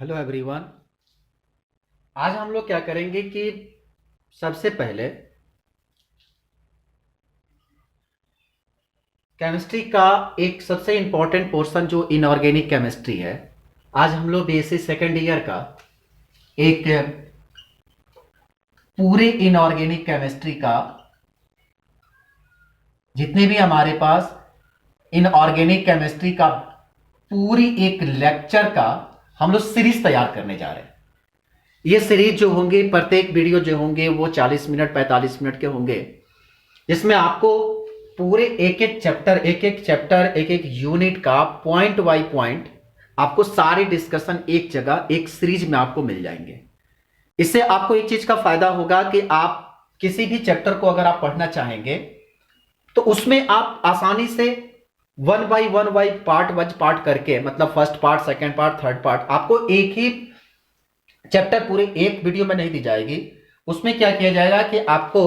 Hello everyone. आज हम लोग क्या करेंगे कि सबसे पहले केमिस्ट्री का एक सबसे इंपॉर्टेंट पोर्शन जो इनऑर्गेनिक केमिस्ट्री है, आज हम लोग बीएससी सेकेंड ईयर का एक पूरे इनऑर्गेनिक केमिस्ट्री का जितने भी हमारे पास इनऑर्गेनिक केमिस्ट्री का पूरी एक लेक्चर का हम लोग सीरीज तैयार करने जा रहे हैं। ये सीरीज जो होंगे, प्रत्येक वीडियो जो होंगे वो 40 मिनट 45 मिनट के होंगे, जिसमें आपको पूरे एक एक चैप्टर एक एक यूनिट का पॉइंट बाय पॉइंट आपको सारे डिस्कशन एक जगह एक सीरीज में आपको मिल जाएंगे। इससे आपको एक चीज का फायदा होगा कि आप किसी भी चैप्टर को अगर आप पढ़ना चाहेंगे तो उसमें आप आसानी से वन बाय पार्ट करके, मतलब first part, second part, third part, आपको एक ही चैप्टर पूरे एक वीडियो में नहीं दी जाएगी। उसमें क्या किया जाएगा कि आपको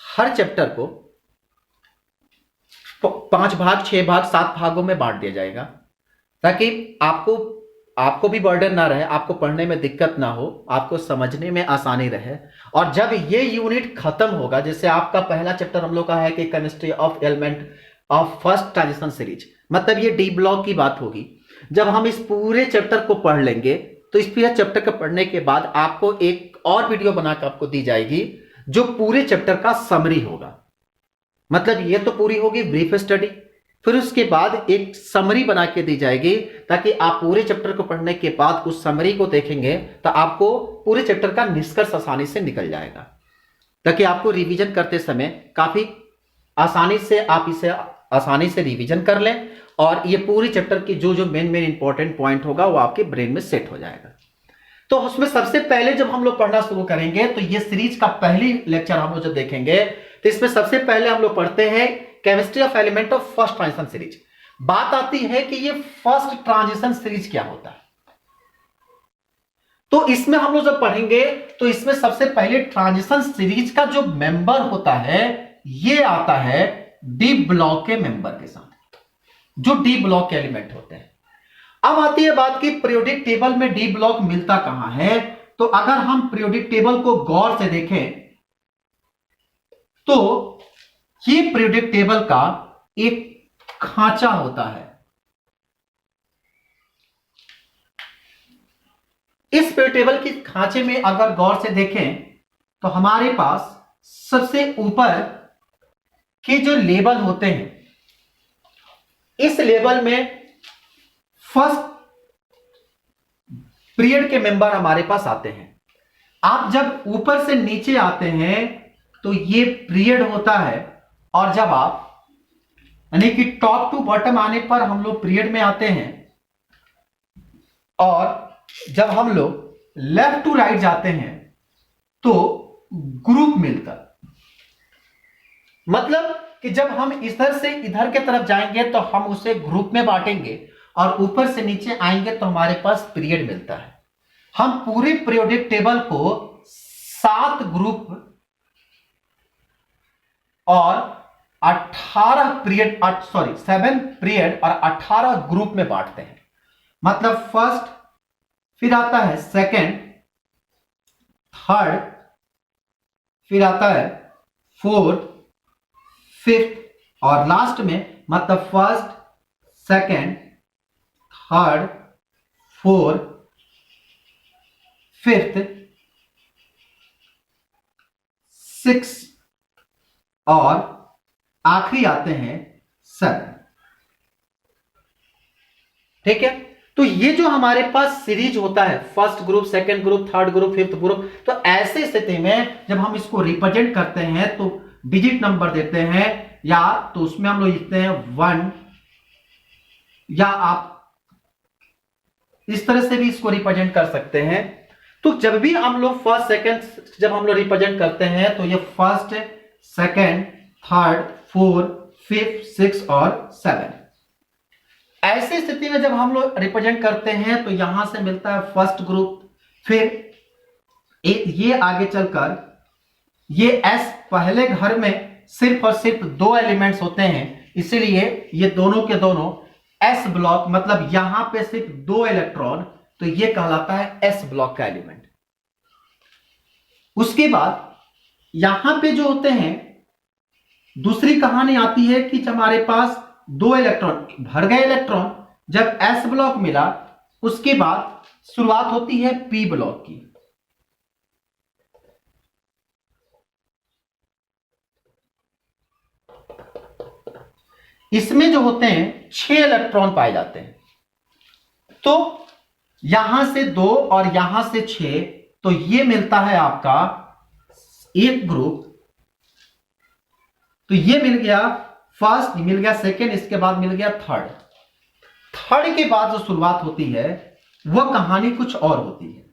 हर चैप्टर को 5 भाग, 6 भाग, 7 भागों में बांट दिया जाएगा, ताकि आपको भी बर्डन ना रहे, आपको पढ़ने में दिक्कत ना हो, आपको समझने में आसानी रहे। और जब ये यूनिट खत्म होगा, जैसे आपका पहला चैप्टर हम लोग का है कि chemistry of element of first transition series, मतलब ये डी ब्लॉक की बात होगी। जब हम इस पूरे चैप्टर को पढ़ लेंगे तो इस पूरे चैप्टर को पढ़ने के बाद आपको एक और वीडियो बनाकर आपको दी जाएगी जो पूरे चैप्टर का समरी होगा। मतलब ये तो पूरी होगी ब्रीफ स्टडी, फिर उसके बाद एक समरी बना के दी जाएगी, ताकि आप पूरे चैप्टर को पढ़ने के बाद उस समरी को देखेंगे तो आपको पूरे चैप्टर का निष्कर्ष आसानी से निकल जाएगा, ताकि आपको रिवीजन करते समय काफी आसानी से आप इसे आसानी से रिवीजन कर लें और ये पूरी चैप्टर की जो जो मेन इंपॉर्टेंट पॉइंट होगा वो आपके ब्रेन में सेट हो जाएगा। तो उसमें सबसे पहले जब हम लोग पढ़ना शुरू करेंगे तो ये सीरीज का पहली लेक्चर हम लोग जब देखेंगे तो इसमें सबसे पहले हम लोग पढ़ते हैं chemistry of element of first transition series. बात आती है कि ये फर्स्ट ट्रांजिशन सीरीज क्या होता है। तो इसमें हम लोग जब पढ़ेंगे तो इसमें सबसे पहले ट्रांजिशन सीरीज का जो मेंबर होता है ये आता है डी ब्लॉक के मेंबर के साथ, जो डी ब्लॉक के एलिमेंट होते हैं। अब आती है बात की पीरियोडिक टेबल में डी ब्लॉक मिलता कहां है। तो अगर हम पीरियोडिक टेबल को गौर से देखें तो ये पीरियोडिक टेबल का एक खांचा होता है। इस पीरियोडिक टेबल की खांचे में अगर गौर से देखें तो हमारे पास सबसे ऊपर के जो लेबल होते हैं, इस लेवल में फर्स्ट पीरियड के मेंबर हमारे पास आते हैं। आप जब ऊपर से नीचे आते हैं तो ये पीरियड होता है, और जब आप यानी कि टॉप टू बॉटम आने पर हम लोग पीरियड में आते हैं, और जब हम लोग लेफ्ट टू राइट जाते हैं तो ग्रुप मिलता है। मतलब कि जब हम इधर से इधर के तरफ जाएंगे तो हम उसे ग्रुप में बांटेंगे, और ऊपर से नीचे आएंगे तो हमारे पास पीरियड मिलता है। हम पूरे पीरियोडिक टेबल को 7 ग्रुप और 7 पीरियड और 18 ग्रुप में बांटते हैं। मतलब फर्स्ट, फिर आता है सेकंड, थर्ड, फिर आता है फोर्थ, फिफ्थ और लास्ट में, मतलब first, second, third, fourth, fifth, six और आखिरी आते हैं 7। ठीक है। तो ये जो हमारे पास सीरीज होता है, first group, second group, third group, fifth group, तो ऐसे स्थिति में जब हम इसको रिप्रेजेंट करते हैं तो डिजिट नंबर देते हैं, या तो उसमें हम लोग लिखते हैं 1, या आप इस तरह से भी इसको रिप्रेजेंट कर सकते हैं। तो जब भी हम लोग फर्स्ट सेकंड जब हम लोग रिप्रेजेंट करते हैं तो ये first, second, third, fourth, fifth, six और 7, ऐसी स्थिति में जब हम लोग रिप्रेजेंट करते हैं तो यहां से मिलता है फर्स्ट ग्रुप। फिर ये आगे चलकर ये एस, पहले घर में सिर्फ और सिर्फ 2 एलिमेंट्स होते हैं, इसीलिए ये दोनों के दोनों एस ब्लॉक, मतलब यहां पे सिर्फ 2 इलेक्ट्रॉन तो ये कहलाता है एस ब्लॉक का एलिमेंट। उसके बाद यहां पे जो होते हैं, दूसरी कहानी आती है कि जब हमारे पास दो इलेक्ट्रॉन भर गए इलेक्ट्रॉन, जब एस ब्लॉक मिला उसके बाद शुरुआत होती है पी ब्लॉक की। इसमें जो होते हैं 6 इलेक्ट्रॉन पाए जाते हैं। तो यहां से 2 और यहां से 6, तो ये मिलता है आपका एक ग्रुप। तो ये मिल गया फर्स्ट, मिल गया सेकेंड, इसके बाद मिल गया थर्ड। थर्ड के बाद जो शुरुआत होती है वह कहानी कुछ और होती है।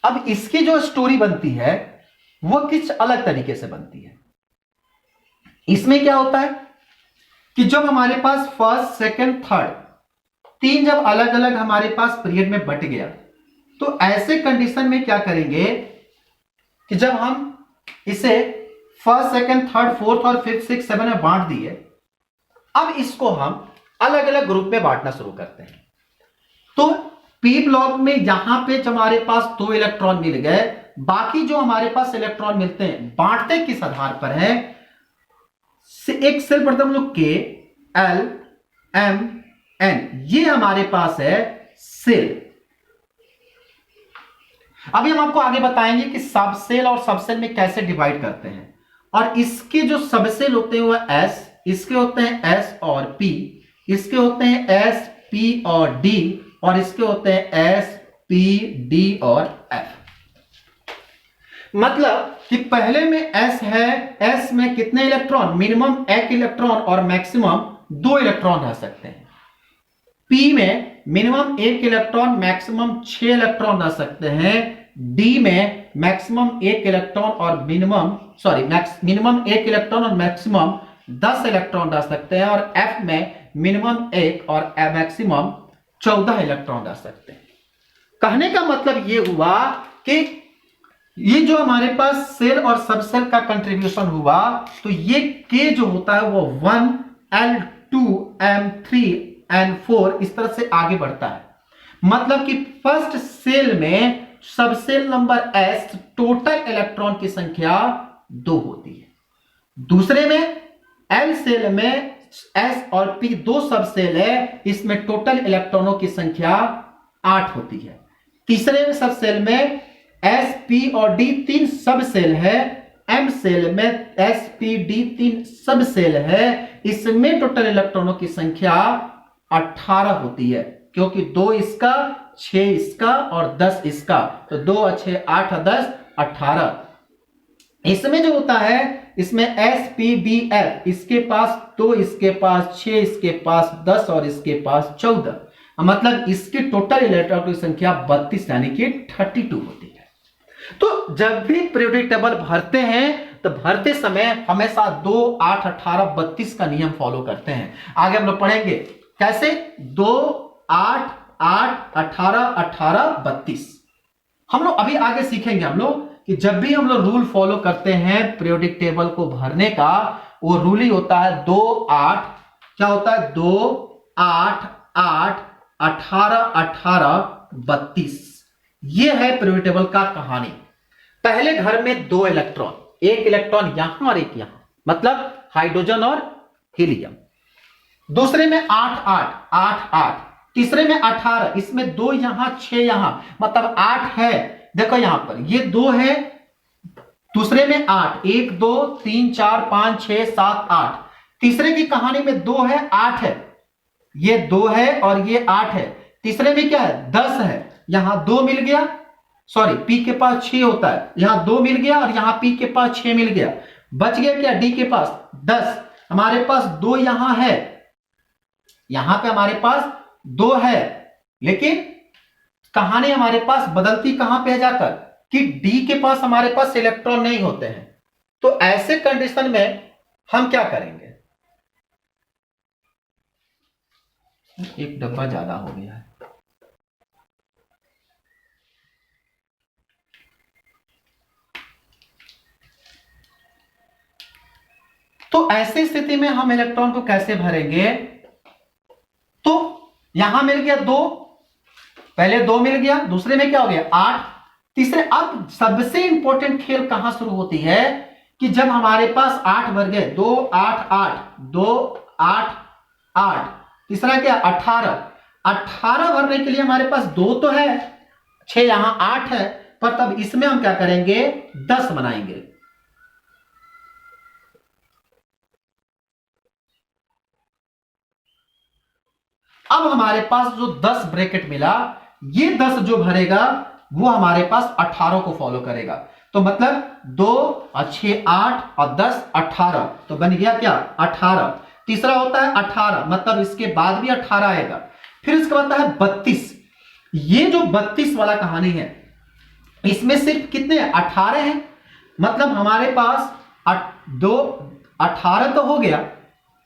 अब इसकी जो स्टोरी बनती है वह कुछ अलग तरीके से बनती है। इसमें क्या होता है कि जब हमारे पास फर्स्ट, सेकंड, थर्ड, 3 जब अलग अलग हमारे पास पीरियड में बट गया, तो ऐसे कंडीशन में क्या करेंगे कि जब हम इसे फर्स्ट, सेकंड, थर्ड, फोर्थ और फिफ्थ, सिक्स, सेवन में बांट दिए, अब इसको हम अलग अलग ग्रुप में बांटना शुरू करते हैं। तो पी ब्लॉक में यहां पे हमारे पास 2 इलेक्ट्रॉन मिल गए, बाकी जो हमारे पास इलेक्ट्रॉन मिलते हैं बांटते किस आधार पर है, एक सेल पढ़ते हम लोग के एल एम एन, ये हमारे पास है सेल। अभी हम आपको आगे बताएंगे कि सब सेल और सब सेल में कैसे डिवाइड करते हैं। और इसके जो सब सेल होते हैं वह एस, इसके होते हैं एस और पी, इसके होते हैं एस पी और डी, और इसके होते हैं एस पी डी और एफ। मतलब कि पहले में एस है, एस में कितने इलेक्ट्रॉन, मिनिमम 1 इलेक्ट्रॉन और मैक्सिमम 2 इलेक्ट्रॉन रह सकते हैं। पी में मिनिमम 1 इलेक्ट्रॉन, मैक्सिमम 6 इलेक्ट्रॉन रह सकते हैं। डी में मैक्सिमम 1 इलेक्ट्रॉन और मिनिमम 1 इलेक्ट्रॉन और मैक्सिमम 10 इलेक्ट्रॉन रह सकते हैं। और एफ में मिनिमम 1 और मैक्सिमम 14 इलेक्ट्रॉन रह सकते हैं। कहने का मतलब यह हुआ कि ये जो हमारे पास सेल और सबसेल का कंट्रीब्यूशन हुआ, तो ये के जो होता है वो 1 L2 M3 N4 इस तरह से आगे बढ़ता है। मतलब कि फर्स्ट सेल में subshell number S total electron की संख्या 2 होती है। दूसरे में L सेल में S और P 2 सबसेल है, इसमें टोटल इलेक्ट्रॉनों की संख्या 8 होती है। तीसरे सबसेल में S, P और D 3 सब सेल है। M सेल में S, P, D 3 सब सेल है, इसमें टोटल इलेक्ट्रॉनों की संख्या 18 होती है, क्योंकि 2 इसका, 6 इसका और 10 इसका, तो 2 और 6 8 और 10 18। इसमें जो होता है, इसमें S, P, D, F, इसके पास 2, इसके पास 6, इसके पास 10 और इसके पास 14। मतलब इसकी टोटल इलेक्ट्रॉन की संख्या 32 यानी कि 32 होती है। तो जब भी पीरियोडिक टेबल भरते हैं तो भरते समय हमेशा 2, 8, 18, 32 का नियम फॉलो करते हैं। आगे हम लोग पढ़ेंगे कैसे 2, 8, 8, 18, 18, 32। हम लोग अभी आगे सीखेंगे हम लोग कि जब भी हम लोग रूल फॉलो करते हैं पीरियोडिक टेबल को भरने का, वो रूल ही होता है 2, 8, क्या होता है 2, 8, 8, 18, 18, 32। ये है पीरियोडिक टेबल का कहानी। पहले घर में 2 इलेक्ट्रॉन, एक इलेक्ट्रॉन यहां और एक यहां, मतलब हाइड्रोजन और हीलियम। दूसरे में 8, 8, 8, 8। तीसरे में 18, इसमें 2 यहां 6 यहां, मतलब 8 है। देखो यहां पर ये 2 है, दूसरे में 8, 1, 2, 3, 4, 5, 6, 7, 8। तीसरे की कहानी में 2 है, 8 है, ये 2 है और ये 8 है। तीसरे में क्या है 10 है, यहां 2 मिल गया, सॉरी पी के पास 6 होता है, यहां 2 मिल गया और यहां पी के पास 6 मिल गया, बच गया क्या डी के पास 10। हमारे पास 2 यहां है, यहां पे हमारे पास 2 है, लेकिन कहानी हमारे पास बदलती कहां पे है जाकर कि डी के पास हमारे पास इलेक्ट्रॉन नहीं होते हैं। तो ऐसे कंडीशन में हम क्या करेंगे, एक डब्बा ज्यादा हो गया है। तो ऐसी स्थिति में हम इलेक्ट्रॉन को कैसे भरेंगे? तो यहां मिल गया 2, पहले 2 मिल गया, दूसरे में क्या हो गया 8, तीसरे। अब सबसे इंपॉर्टेंट खेल कहां शुरू होती है कि जब हमारे पास 8 भर गए, 2 8 8 2 8 8, तीसरा क्या 18। 18 भरने के लिए हमारे पास 2 तो है, 6 यहां 8 है, पर तब इसमें हम क्या करेंगे 10 बनाएंगे। अब हमारे पास जो 10 ब्रैकेट मिला, ये 10 जो भरेगा वो हमारे पास 18 को फॉलो करेगा। तो मतलब 2 और 6 8 और 10 18, तो बन गया क्या 18। तीसरा होता है 18, मतलब इसके बाद भी 18 आएगा। फिर इसके बाद है 32। ये जो 32 वाला कहानी है, इसमें सिर्फ कितने 18 हैं, मतलब हमारे पास 18 तो हो गया,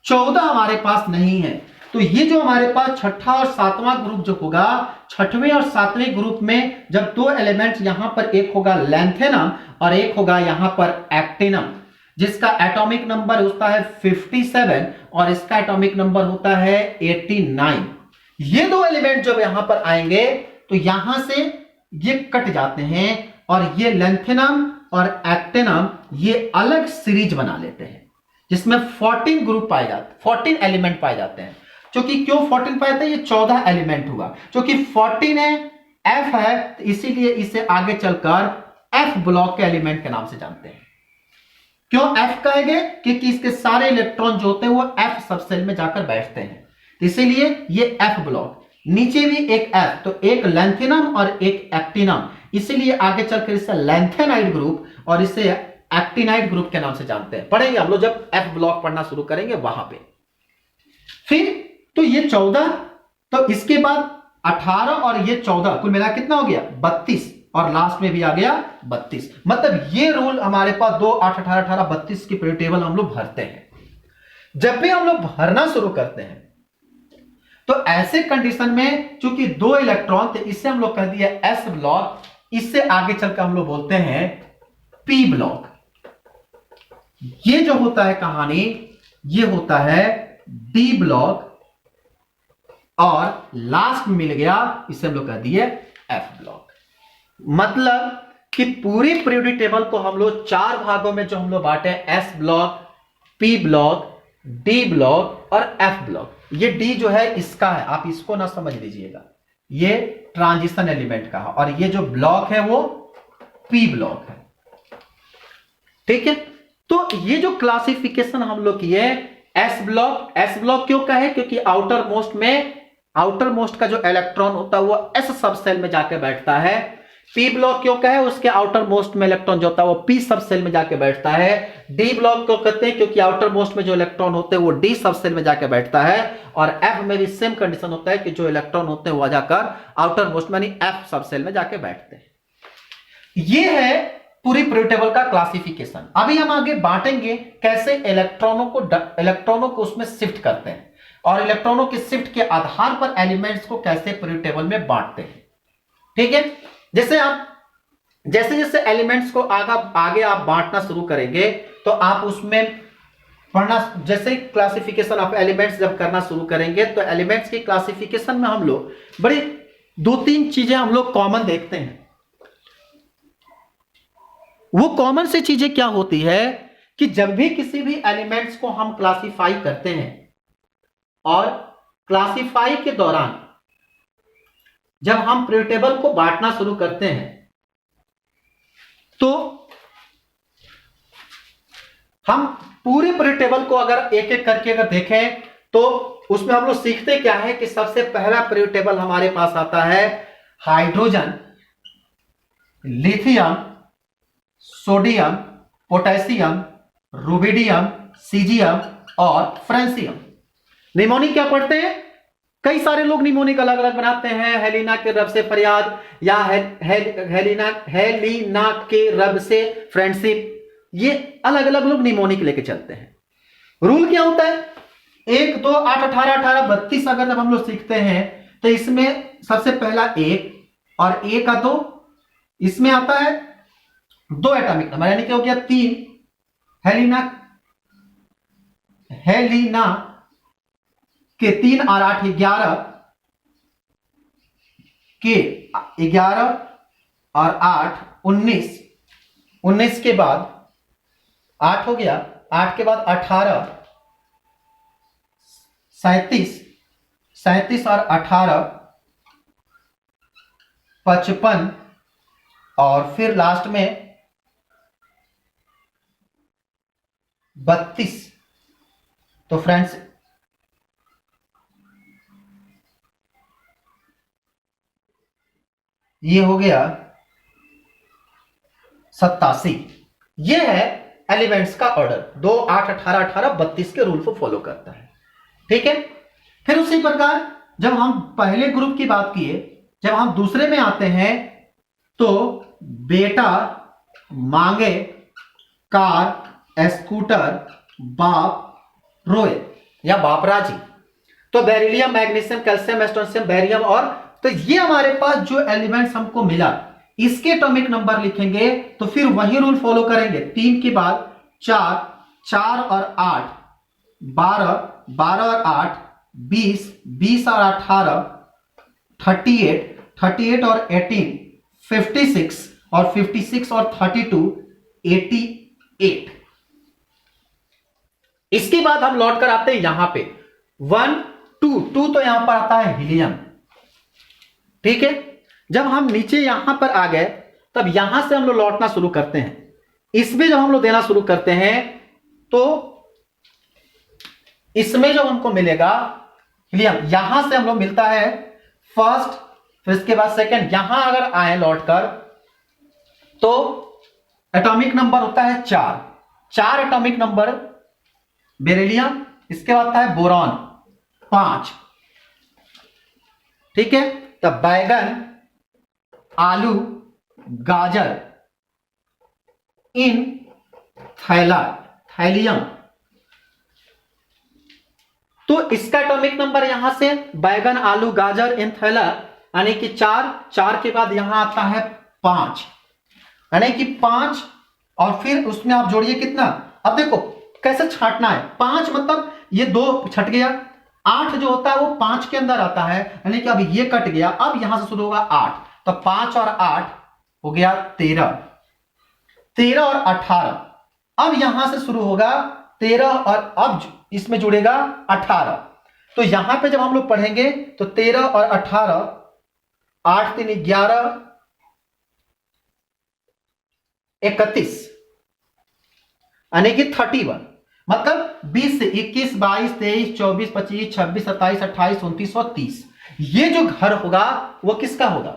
14 हमारे पास नहीं है। तो ये जो हमारे पास छठा और सातवां ग्रुप जो होगा, छठवें और सातवें ग्रुप में जब 2 एलिमेंट्स यहां पर, एक होगा लैंथेनम और एक होगा यहां पर एक्टिनम, जिसका एटॉमिक नंबर होता है 57 और इसका एटॉमिक नंबर होता है 89। ये 2 एलिमेंट जब यहां पर आएंगे तो यहां से ये कट जाते हैं और ये लैंथेनम और एक्टिनम ये अलग सीरीज बना लेते हैं, जिसमें 14 ग्रुप पाए जाते, 14 एलिमेंट पाए जाते हैं। क्योंकि क्यों 14 पाए थे, ये 14 एलिमेंट हुआ, क्योंकि 14 है, एफ है, तो इसीलिए इसे आगे चलकर एफ ब्लॉक के एलिमेंट के नाम से जानते हैं। क्यों एफ कहेंगे, क्योंकि इसके सारे इलेक्ट्रॉन जो होते हैं वो एफ सबसेल में जाकर बैठते हैं, इसीलिए ये एफ ब्लॉक। नीचे भी एक एफ, तो एक लैंथेनम और एक एक्टिनम, इसीलिए आगे चलकर इसे लैंथेनाइड ग्रुप और इसे एक्टिनाइड ग्रुप के नाम से जानते हैं। पढ़ेंगे हम लोग जब एफ ब्लॉक पढ़ना शुरू करेंगे वहां पे। फिर तो ये 14, तो इसके बाद 18 और ये 14, कुल मिला कितना हो गया 32, और लास्ट में भी आ गया 32। मतलब ये रूल हमारे पास 2 8 18 18 32 की पीरियड टेबल हम लोग भरते हैं। जब भी हम लोग भरना शुरू करते हैं तो ऐसे कंडीशन में चूंकि 2 इलेक्ट्रॉन थे, इससे हम लोग कह दिया एस ब्लॉक, इससे आगे चलकर हम लोग बोलते हैं पी ब्लॉक। ये जो होता है कहानी, ये होता है डी ब्लॉक, और लास्ट में मिल गया इसे हम लोग कह दिए एफ ब्लॉक। मतलब कि पूरी पीरियोडिक टेबल को हम लोग 4 भागों में जो हम लोग बांटे, S block, P block, D block और एफ ब्लॉक। ये डी जो है इसका है, आप इसको ना समझ लीजिएगा, ये ट्रांजिशन एलिमेंट का है, और ये जो ब्लॉक है वो पी ब्लॉक है। ठीक है, तो ये जो क्लासिफिकेशन हम लोग किए, एस ब्लॉक क्यों कहे, क्योंकि आउटर मोस्ट का जो इलेक्ट्रॉन होता है वो एस सब सेल में जाके बैठता है। पी ब्लॉक क्यों कहे, उसके आउटर मोस्ट में इलेक्ट्रॉन जो होता है वो पी सब सेल में जाके बैठता है। डी ब्लॉक क्यों कहते हैं, क्योंकि आउटर मोस्ट में जो इलेक्ट्रॉन होते हैं वो डी सब सेल में जाके बैठता है। और एफ में भी सेम कंडीशन होता है कि जो इलेक्ट्रॉन होते हैं वो जाकर आउटर मोस्ट में एफ सब सेल में जाके बैठते हैं। ये है पूरी पीरियोडिक टेबल का क्लासिफिकेशन। अभी हम आगे बांटेंगे कैसे इलेक्ट्रॉनों को उसमें शिफ्ट करते हैं, और इलेक्ट्रॉनों के शिफ्ट के आधार पर एलिमेंट्स को कैसे पीरियोडिक टेबल में बांटते हैं। ठीक है, जैसे जैसे एलिमेंट्स को आगे आप बांटना शुरू करेंगे तो आप उसमें पढ़ना, जैसे क्लासिफिकेशन ऑफ एलिमेंट्स जब करना शुरू करेंगे तो एलिमेंट्स की क्लासिफिकेशन में हम लोग बड़ी 2-3 चीजें हम लोग कॉमन देखते हैं। वो कॉमन सी चीजें क्या होती है कि जब भी किसी भी एलिमेंट्स को हम क्लासिफाई करते हैं, और क्लासिफाई के दौरान जब हम पीरियोडिक टेबल को बांटना शुरू करते हैं, तो हम पूरे पीरियोडिक टेबल को अगर एक एक करके अगर देखें तो उसमें हम लोग सीखते क्या है कि सबसे पहला पीरियोडिक टेबल हमारे पास आता है hydrogen, lithium, sodium, potassium, rubidium, caesium और फ्रेंसियम। निमोनिक क्या पढ़ते हैं, कई सारे लोग निमोनिक अलग अलग बनाते हैं, हेलिना के रब से फरियाद, या हेलिना के रब से फ्रेंडशिप, ये अलग अलग लोग निमोनिक लेके चलते हैं। रूल क्या होता है 1 2 8 18 18 32 अगर जब हम लोग सीखते हैं तो इसमें सबसे पहला 1 और A का 2, इसमें आता है 2 एटॉमिक नंबर, यानी कि हो गया 3 हेलिना हेलिना के 3 और 8 11 के 11 और 8 19, 19 के बाद 8 हो गया, 8 के बाद 18 37, 37 और 18 55 और फिर लास्ट में 32। तो फ्रेंड्स ये हो गया 87। ये है एलिमेंट्स का ऑर्डर, 2 8 18 18 32 के रूल को फॉलो करता है। ठीक है, फिर उसी प्रकार जब हम पहले ग्रुप की बात किए, जब हम दूसरे में आते हैं तो बेटा मांगे कार स्कूटर बाप रोए या बाप राजी। तो बेरिलियम मैग्नीशियम कैल्शियम एस्टोनियम बैरियम, और तो ये हमारे पास जो एलिमेंट्स हमको मिला इसके एटॉमिक नंबर लिखेंगे तो फिर वही रूल फॉलो करेंगे। 3 के बाद 4, 4 और 8 12, 12 और 8 20, 20 और 18 38, 38 और 18 56 और 56 और 32 88। इसके बाद हम लौट कर आते हैं यहां पे 1 2 2, तो यहां पर आता है हीलियम। ठीक है, जब हम नीचे यहां पर आ गए तब यहां से हम लोग लौटना शुरू करते हैं। इसमें जब हम लोग देना शुरू करते हैं तो इसमें जो हमको मिलेगा हीलियम, यहां से हम लोग मिलता है फर्स्ट, फिर इसके बाद सेकंड। यहां अगर आए लौटकर तो एटॉमिक नंबर होता है 4, 4 एटॉमिक नंबर बेरिलियम, इसके बाद आता है बोरॉन 5। ठीक है, तब बैगन आलू गाजर इन थैला थैलियम। तो इसका एटॉमिक नंबर यहां से बैगन आलू गाजर इन थैला यानी कि 4, 4 के बाद यहां आता है 5, यानी कि 5 और फिर उसमें आप जोड़िए कितना। अब देखो कैसे छांटना है, 5 मतलब ये 2 छट गया, 8 जो होता है वो 5 के अंदर आता है, यानी कि अब ये कट गया, अब यहां से शुरू होगा 8, तो 5 और 8 हो गया 13, 13 और 18, अब यहां से शुरू होगा 13 और अब इसमें जुड़ेगा 18। तो यहां पे जब हम लोग पढ़ेंगे तो 13 और 18 8 3 11 31 यानी कि 31, मतलब 20 से 21 22 23 24 25 26 27 28 29 और 30। ये जो घर होगा वो किसका होगा,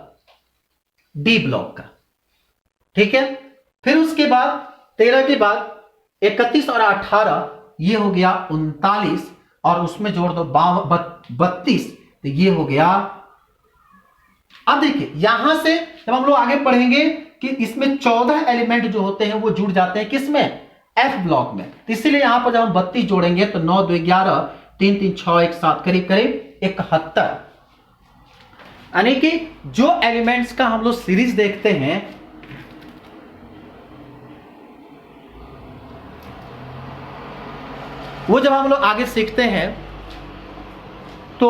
डी ब्लॉक का। ठीक है, फिर उसके बाद 13 के बाद 31 और 18 ये हो गया 39 और उसमें जोड़ दो 32, तो ये हो गया। अब देखिए यहां से जब हम लोग आगे पढ़ेंगे कि इसमें 14 एलिमेंट जो होते हैं वो जुड़ जाते हैं किसमें, एफ ब्लॉक में। तो इसीलिए यहां पर जब हम 32 जोड़ेंगे तो 9 2 11 3 3 6 1 7 करीब करीब 71, यानी कि जो एलिमेंट्स का हम लोग सीरीज देखते हैं वो जब हम लोग आगे सीखते हैं तो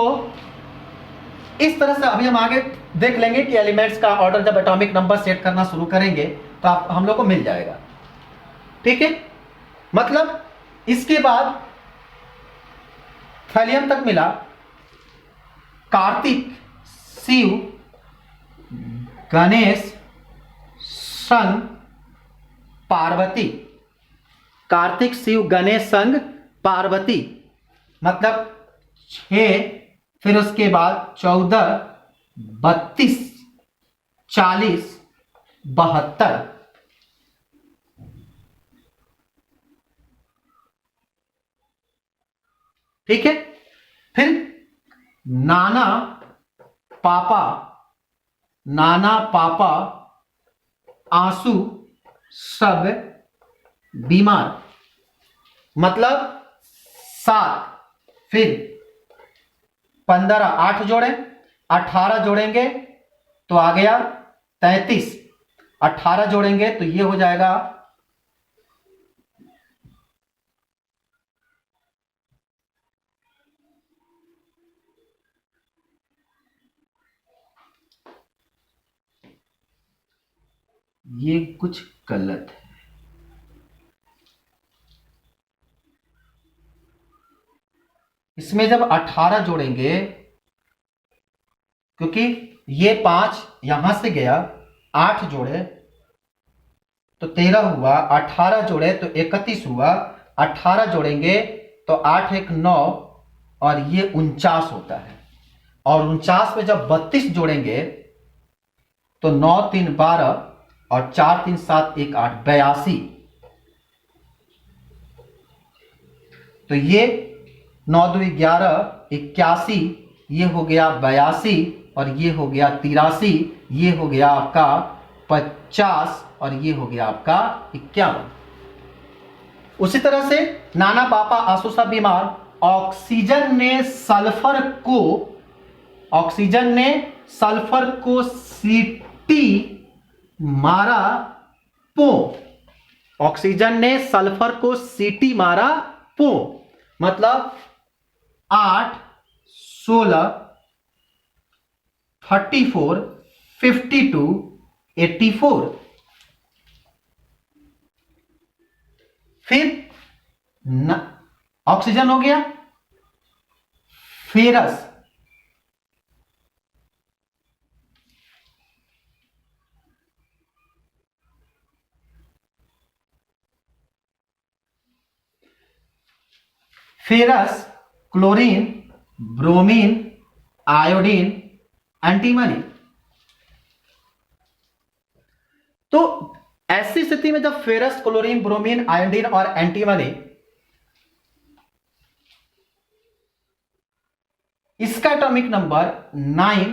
इस तरह से अभी हम आगे देख लेंगे कि एलिमेंट्स का ऑर्डर जब एटॉमिक नंबर सेट करना शुरू करेंगे तो आप हम लोग को मिल जाएगा। ठीक है, मतलब इसके बाद थैलियम तक मिला, कार्तिक शिव गणेश संग पार्वती, कार्तिक शिव गणेश संग पार्वती, मतलब 6, फिर उसके बाद 14 32 40 72। ठीक है, फिर नाना पापा आंसू सब बीमार, मतलब 7 फिर 15, 8 जोड़े, 18 जोड़ेंगे तो आ गया 33, 18 जोड़ेंगे तो ये हो जाएगा 33। ये कुछ गलत है, इसमें जब 18 जोड़ेंगे, क्योंकि ये 5 यहां से गया, 8 जोड़े तो 13 हुआ, 18 जोड़े तो 31 हुआ, 18 जोड़ेंगे तो 8 1 9 और ये 49 होता है। और 49 में जब 32 जोड़ेंगे तो 9 3 12 और 4 3 7 1 8, 82। तो ये 9 2 11, 81, ये हो गया 82 और ये हो गया 83, ये हो गया आपका 50 और ये हो गया आपका 51। उसी तरह से नाना पापा आसूसा बीमार, ऑक्सीजन ने सल्फर को सीटी मारा पो, ऑक्सीजन ने सल्फर को सीटी मारा पो, मतलब 8 16 34 52 84। फिर ऑक्सीजन हो गया, ferrous ferrous, chlorine, bromine, iodine, antimony. तो ऐसी स्थिति में जब फेरस, क्लोरीन, ब्रोमीन, आयोडीन और एंटीमनी, इसका एटॉमिक नंबर 9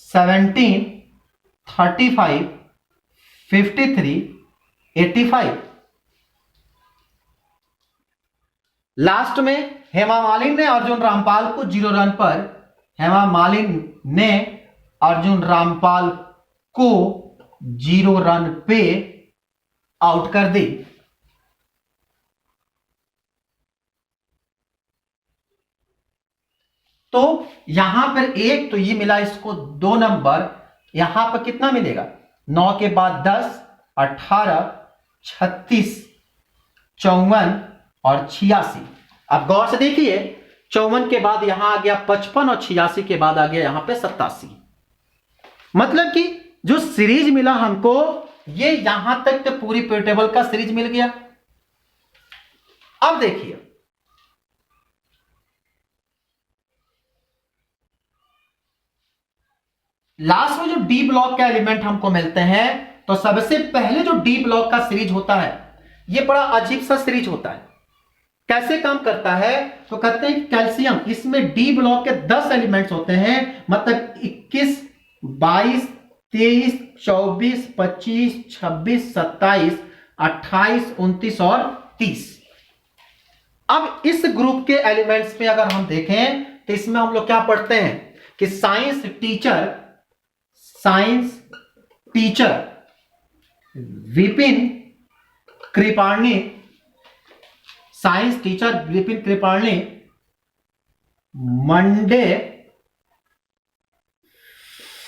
17 35 53 85। लास्ट में हेमा मालिनी ने अर्जुन रामपाल को 0 रन पर, हेमा मालिनी ने अर्जुन रामपाल को 0 रन पे आउट कर दी। तो यहां पर एक तो ये मिला इसको 2 नंबर, यहां पर कितना मिलेगा, 9 के बाद 10, 18, 36, 54 और 86। अब गौर से देखिए, 54 के बाद यहां आ गया 55 और 86 के बाद आ गया यहां पे 87। मतलब कि जो सीरीज मिला हमको, ये यहां तक तो पूरी टेबल का सीरीज मिल गया। अब देखिए, लास्ट में जो डी ब्लॉक का एलिमेंट हमको मिलते हैं, तो सबसे पहले जो डी ब्लॉक का सीरीज होता है, ये बड़ा अजीब सा सीरीज होता है। कैसे काम करता है, तो कहते हैं कैल्शियम, इसमें डी ब्लॉक के 10 एलिमेंट्स होते हैं, मतलब 21 22 23 24 25 26 27 28 29 और 30। अब इस ग्रुप के एलिमेंट्स में अगर हम देखें तो इसमें हम लोग क्या पढ़ते हैं कि science teacher Vipin Kripani, science teacher Vipin Kripani Monday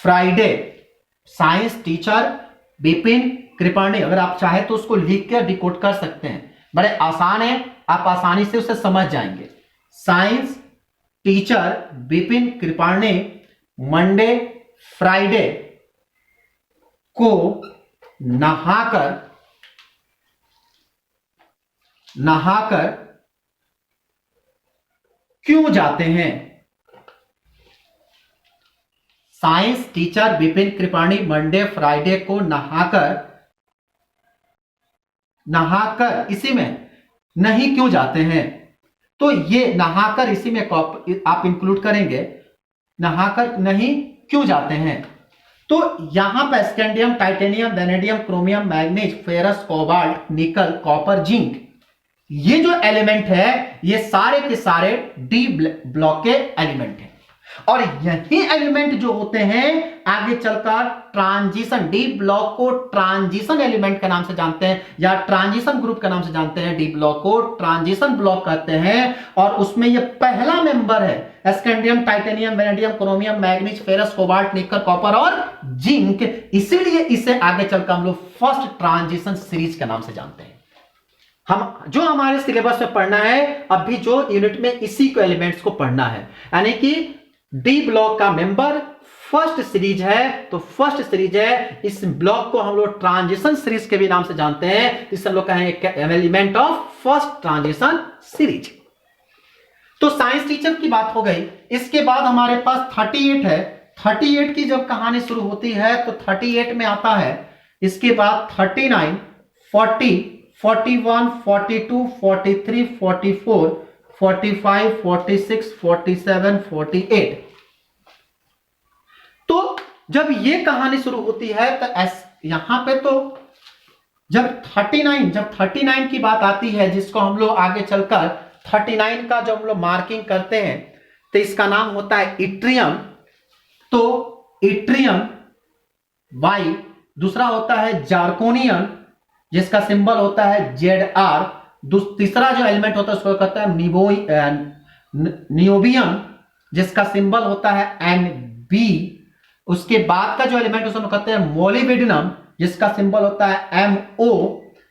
Friday, science teacher Vipin Kripani. अगर आप चाहे तो उसको लिख कर डिकोड कर सकते हैं, बड़े आसान है, आप आसानी से उसे समझ जाएंगे। Science teacher Vipin Kripani Monday Friday को नहाकर क्यों जाते हैं। Science teacher Vipin Kripani Monday Friday को नहाकर इसी में नहीं क्यों जाते हैं। तो ये नहाकर इसी में आप इंक्लूड करेंगे, नहाकर नहीं क्यों जाते हैं। तो यहां पर scandium, titanium, vanadium, chromium, manganese, ferrous, cobalt, nickel, copper, zinc, ये जो एलिमेंट है ये सारे के सारे डी ब्लॉक के एलिमेंट हैं, और यही एलिमेंट जो होते हैं आगे चलकर ट्रांजिशन, डी ब्लॉक को ट्रांजिशन एलिमेंट के नाम से जानते हैं या ट्रांजिशन ग्रुप के नाम से जानते हैं। डी ब्लॉक को ट्रांजिशन ब्लॉक कहते हैं, और उसमें ये पहला मेंबर है scandium, titanium, vanadium, chromium, manganese, ferrous, cobalt, nickel, copper और जिंक। इसीलिए इसे आगे चलकर हम लोग फर्स्ट ट्रांजिशन सीरीज के नाम से जानते हैं। हम जो हमारे सिलेबस में पढ़ना है अभी जो यूनिट में इसी को एलिमेंट्स को पढ़ना है, यानी कि डी ब्लॉक का मेंबर फर्स्ट सीरीज है, तो फर्स्ट सीरीज है, इस ब्लॉक को हम लोग ट्रांजिशन सीरीज के भी नाम से जानते हैं, इसे हम लोग कहेंगे element of first transition series. तो साइंस टीचर की बात हो गई। इसके बाद हमारे पास 38 है। 38 की जब कहानी शुरू होती है तो 38 में आता है, इसके बाद 39, 40, 41, 42, 43, 44, 45, 46, 47, 48। तो जब ये कहानी शुरू होती है तो यहां पे तो जब 39 की बात आती है, जिसको हम लोग आगे चलकर 39 का जब हम लोग मार्किंग करते हैं तो इसका नाम होता है इट्रियम। तो इट्रियम वाई, दूसरा होता है जार्कोनियम जिसका सिंबल होता है ZR, तीसरा जो एलिमेंट होता है उसको कहता है नियोबियम जिसका सिंबल होता है NB। उसके बाद का जो एलिमेंट उसको कहते हैं मोलिब्डेनम जिसका सिंबल होता है MO।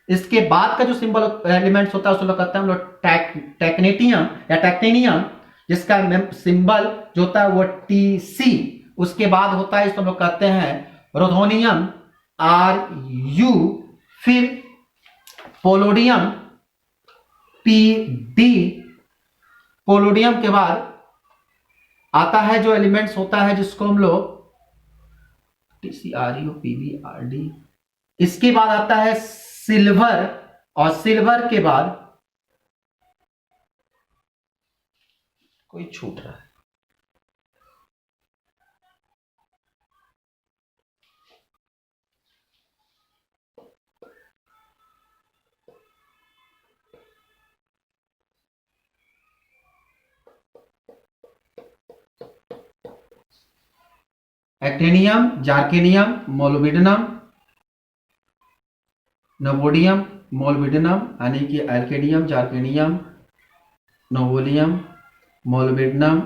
इसके बाद का जो सिंबल एलिमेंट्स होता है उसको कहते हैं हम लोग टेक्नेटियम या टेक्टेनियम जिसका सिंबल जो होता है वो TC। उसके बाद होता है इसको हम लोग कहते हैं रोथोनियम RU। फिर पोलोडियम PD। पोलोडियम के बाद आता है जो एलिमेंट्स होता है जिसको हम लोग TCRU PBRD। इसके बाद आता है सिल्वर, और सिल्वर के बाद कोई छूट रहा है, एक्टिनियम, जार्केनियम, मोलिब्डेनम, नोवोडियम, मोलिब्डेनम यानी कि एल्केडियम, जार्केनियम, नोवोडियम, मोलिब्डेनम,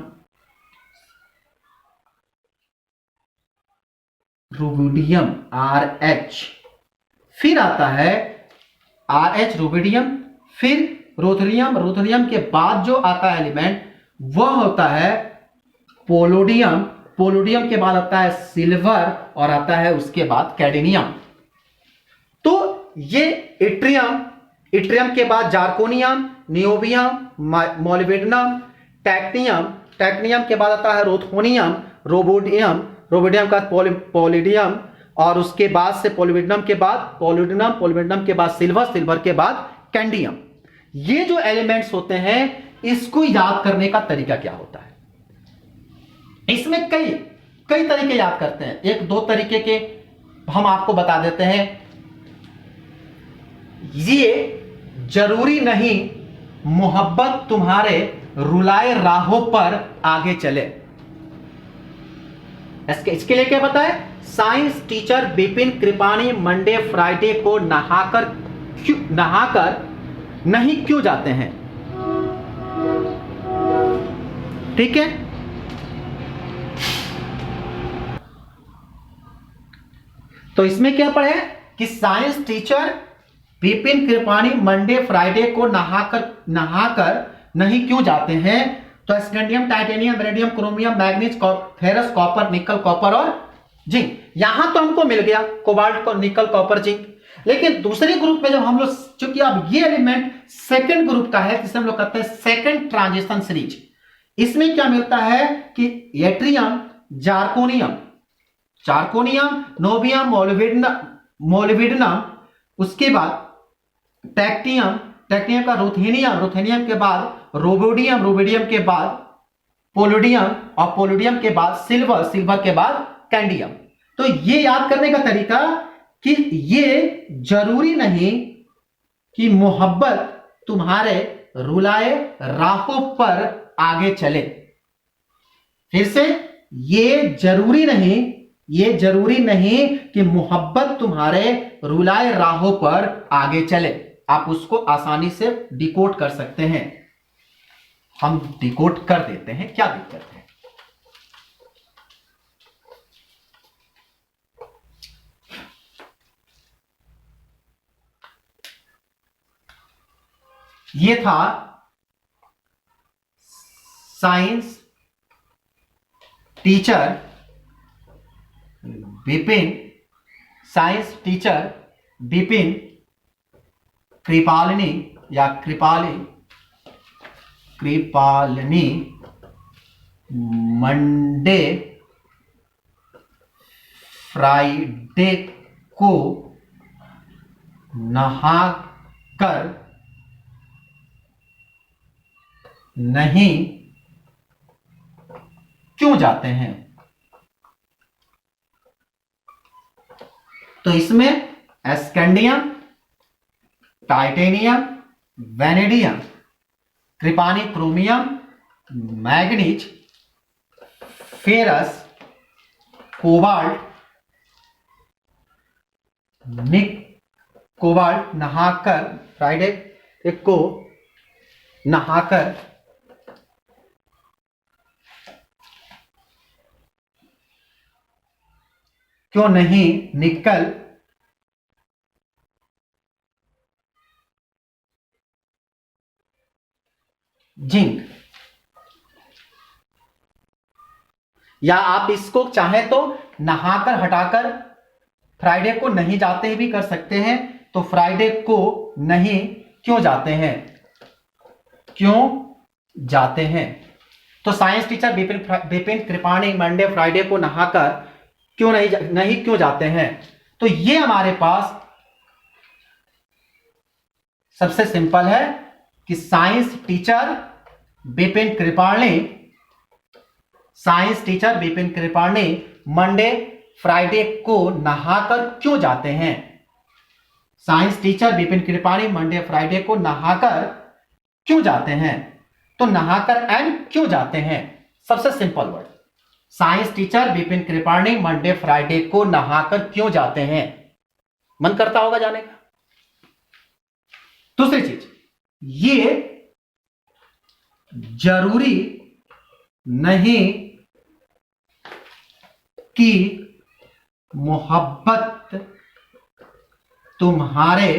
रुबिडियम RH। फिर आता है RH रुबिडियम, फिर रोथेनियम। रोथेनियम के बाद जो आता है एलिमेंट वह होता है पोलोडियम। पोलोडियम के बाद आता है सिल्वर और आता है उसके बाद कैडमियम। तो ये इट्रियम के बाद जार्कोनियम, नियोबियम, मोलिब्डेनम, टेक्नियम के बाद आता है रोथोनियम, रोबोडियम का पोलिडियम, और उसके बाद से पोलिब्डेनम के बाद सिल्वर के बाद कैंडियम। ये जो एलिमेंट्स होते हैं इसको याद करने का तरीका क्या होता है? इसमें कई तरीके याद करते हैं। एक दो तरीके के हम आपको बता देते हैं। ये जरूरी नहीं मोहब्बत तुम्हारे रुलाए राहों पर आगे चले। इसके लिए क्या बताए? Science teacher Vipin Kripani Monday Friday को नहाकर नहीं क्यों जाते हैं? ठीक है, तो इसमें क्या पढ़े कि science teacher Vipin Kripani Monday Friday को नहाकर नहीं क्यों जाते हैं? तो scandium, titanium, vanadium, chromium, manganese, ferrous, copper, nickel, copper और जिंक। यहां तो हमको मिल गया कोबाल्ट, निकल, कॉपर, जिंक। लेकिन दूसरे ग्रुप में जब हम लोग, चूंकि अब ये एलिमेंट सेकंड ग्रुप का है, जिसे हम लोग कहते हैं सेकंड ट्रांजिशन सीरीज, इसमें क्या मिलता है कि एट्रियम, जार्कोनियम, नोबियम, मोलिब्डेनम, उसके बाद टेक्नियम का रोथेनियम के बाद रोबोडियम के बाद पोलोडियम, और पोलोडियम के बाद सिल्वर के बाद कैंडियम। तो ये याद करने का तरीका कि ये जरूरी नहीं कि मोहब्बत तुम्हारे रुलाए राहों पर आगे चले। फिर से, ये जरूरी नहीं कि मोहब्बत तुम्हारे रुलाए राहों पर आगे चले। आप उसको आसानी से डिकोड कर सकते हैं। हम डिकोड कर देते हैं, क्या दिक्कत है। ये था साइंस टीचर विपिन कृपालिनी या कृपालिनी मंडे फ्राइडे को नहाकर नहीं क्यों जाते हैं। तो इसमें scandium, titanium, vanadium, Kripani chromium, manganese, ferrous, cobalt, cobalt नहाकर फ्राइडे को नहाकर क्यों नहीं निकल जिंक। या आप इसको चाहें तो नहाकर हटाकर फ्राइडे को नहीं जाते भी कर सकते हैं। तो फ्राइडे को नहीं क्यों जाते हैं। तो science teacher Vipin Kripani Monday Friday को नहाकर क्यों नहीं क्यों जाते हैं। तो ये हमारे पास सबसे सिंपल है कि science teacher Vipin Kripani Monday Friday को नहाकर क्यों जाते हैं। Science teacher Vipin Kripani Monday Friday को नहाकर क्यों जाते हैं। तो नहाकर एंड क्यों जाते हैं, सबसे simple word. Science teacher Vipin Kripani Monday Friday को नहाकर क्यों जाते हैं। मन करता होगा जाने का। दूसरी चीज, ये जरूरी नहीं कि मोहब्बत तुम्हारे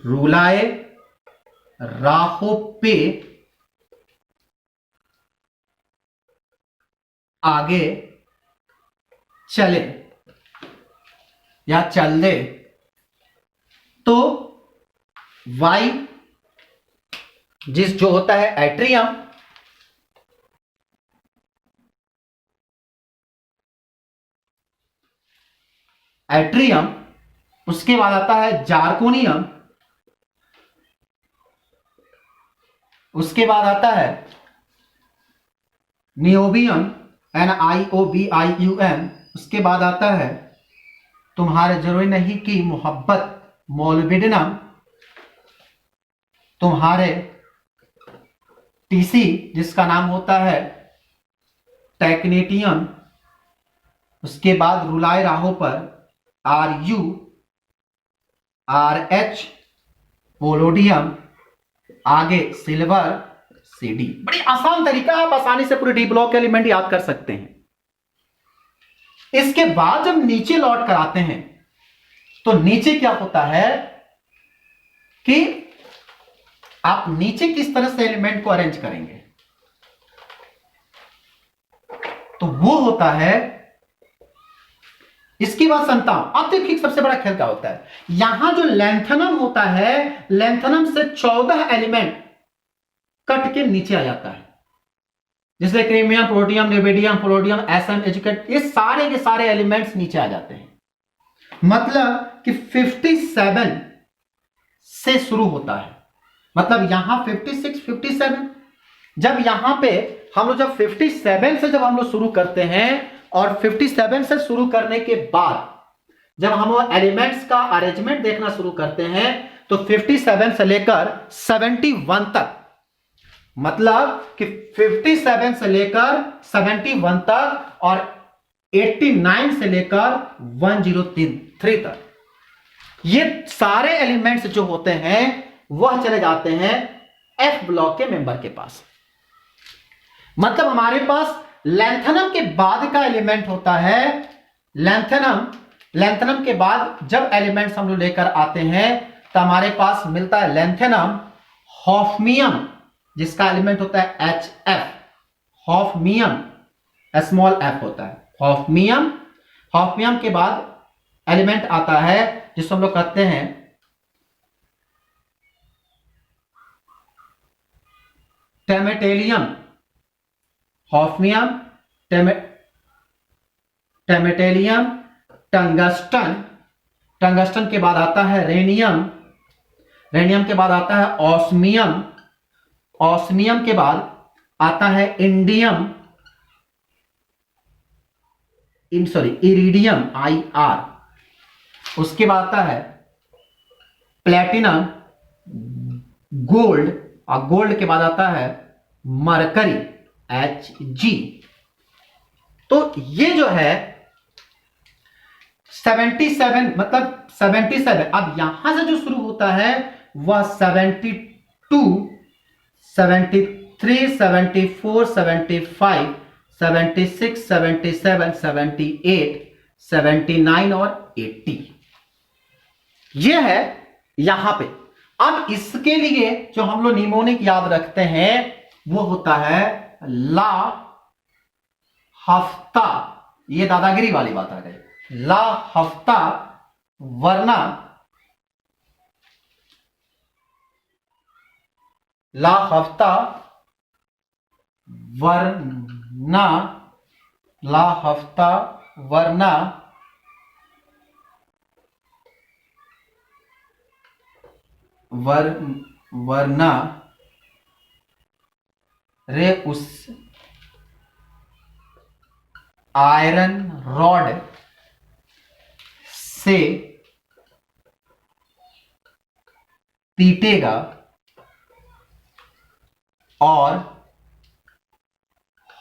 रुलाए राहों पे आगे चले या चल दे। तो वाई जो होता है एट्रियम, उसके बाद आता है जार्कोनियम, उसके बाद आता है नियोबियम NIOBIUM, उसके बाद आता है तुम्हारे जरूरी नहीं कि मोहब्बत मोलिब्डेनम, तुम्हारे TC जिसका नाम होता है टेक्नेटियम, उसके बाद रुलाए राहों पर RU RH पोलोडियम, आगे सिल्वर CD। बड़ी आसान तरीका, आप आसानी से पूरे डी ब्लॉक के एलिमेंट याद कर सकते हैं। इसके बाद जब नीचे लौट कर आते हैं तो नीचे क्या होता है कि आप नीचे किस तरह से एलिमेंट को अरेंज करेंगे। तो वो होता है, इसकी बात संतान। अब देखिए सबसे बड़ा खेल क्या होता है, यहां जो लेंथनम होता है, लेंथनम से 14 एलिमेंट कट के नीचे आ जाता है, जैसे क्रीमियम, प्रोटियम, नेबिडियम, पोलोडियम, SM, एजुकेट, ये सारे के सारे एलिमेंट्स नीचे आ जाते हैं। मतलब कि 57 से शुरू होता है, मतलब यहां 56, 57। जब यहां पे हम लोग जब 57 से जब हम लोग शुरू करते हैं और 57 से शुरू करने के बाद जब हम एलिमेंट्स का अरेंजमेंट देखना शुरू करते हैं तो 57 से लेकर 71 तक, मतलब कि 57 से लेकर 71 तक और 89 से लेकर 103 तक, ये सारे एलिमेंट्स जो होते हैं वह चले जाते हैं एफ ब्लॉक के मेंबर के पास। मतलब हमारे पास लैंथनम के बाद का एलिमेंट होता है लैंथनम के बाद जब एलिमेंट्स हम लोग लेकर आते हैं तो हमारे पास मिलता है लैंथनम हॉफमियम, जिसका एलिमेंट होता है एच एफ, हॉफमियम स्मॉल एफ होता है हॉफमियम। हॉफमियम के बाद एलिमेंट आता है जिसको हम लोग कहते हैं टेमेटेलियम, हॉफमियम, टेमेटेलियम, टंगस्टन, टंगस्टन के बाद आता है रेनियम, रेनियम के बाद आता है ऑस्मियम, ऑस्मियम के बाद आता है इंडियम, इरिडियम IR, उसके बाद आता है प्लेटिनम, गोल्ड, और गोल्ड के बाद आता है मरकरी Hg। तो ये जो है 77, मतलब 77, अब यहां से जो शुरू होता है वह 72, 73, 74, 75, 76, 77, 78, 79 और 80, ये है यहां पे। अब इसके लिए जो हम लोग निमोनिक याद रखते हैं वो होता है ला हफ्ता, ये दादागिरी वाली बात आ गई, ला हफ्ता वरना, ला हफ्ता वरना, ला हफ्ता वरना वरना रे उस आयरन रॉड से पीटेगा और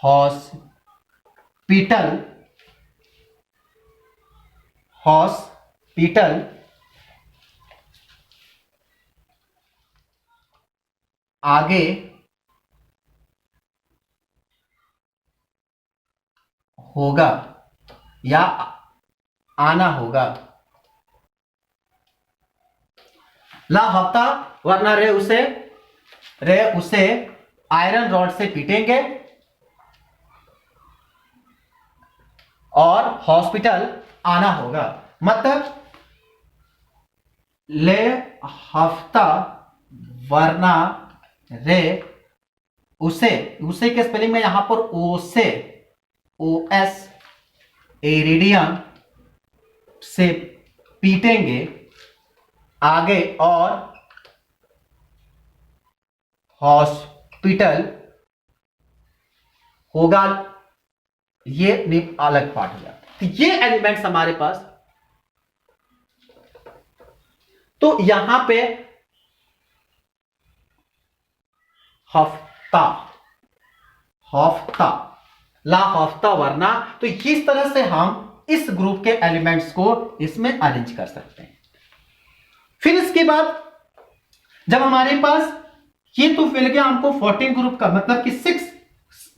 हॉस्पिटल आगे होगा या आना होगा। ला हफ्ता वरना रे उसे आयरन रॉड से पीटेंगे और हॉस्पिटल आना होगा। मतलब ले हफ्ता वरना रे उसे के स्पेलिंग में यहां पर ओ से OS एरिडियम से पीटेंगे आगे और हॉस्पिटल होगा, ये अलग पार्ट हो जाता है। तो ये एलिमेंट्स हमारे पास, तो यहां पे हफ्ता ला हफ्ता वरना, तो इस तरह से हम इस ग्रुप के एलिमेंट्स को इसमें अरेंज कर सकते हैं। फिर इसके बाद जब हमारे पास ये तो मिल गया हमको 14 ग्रुप का, मतलब कि 6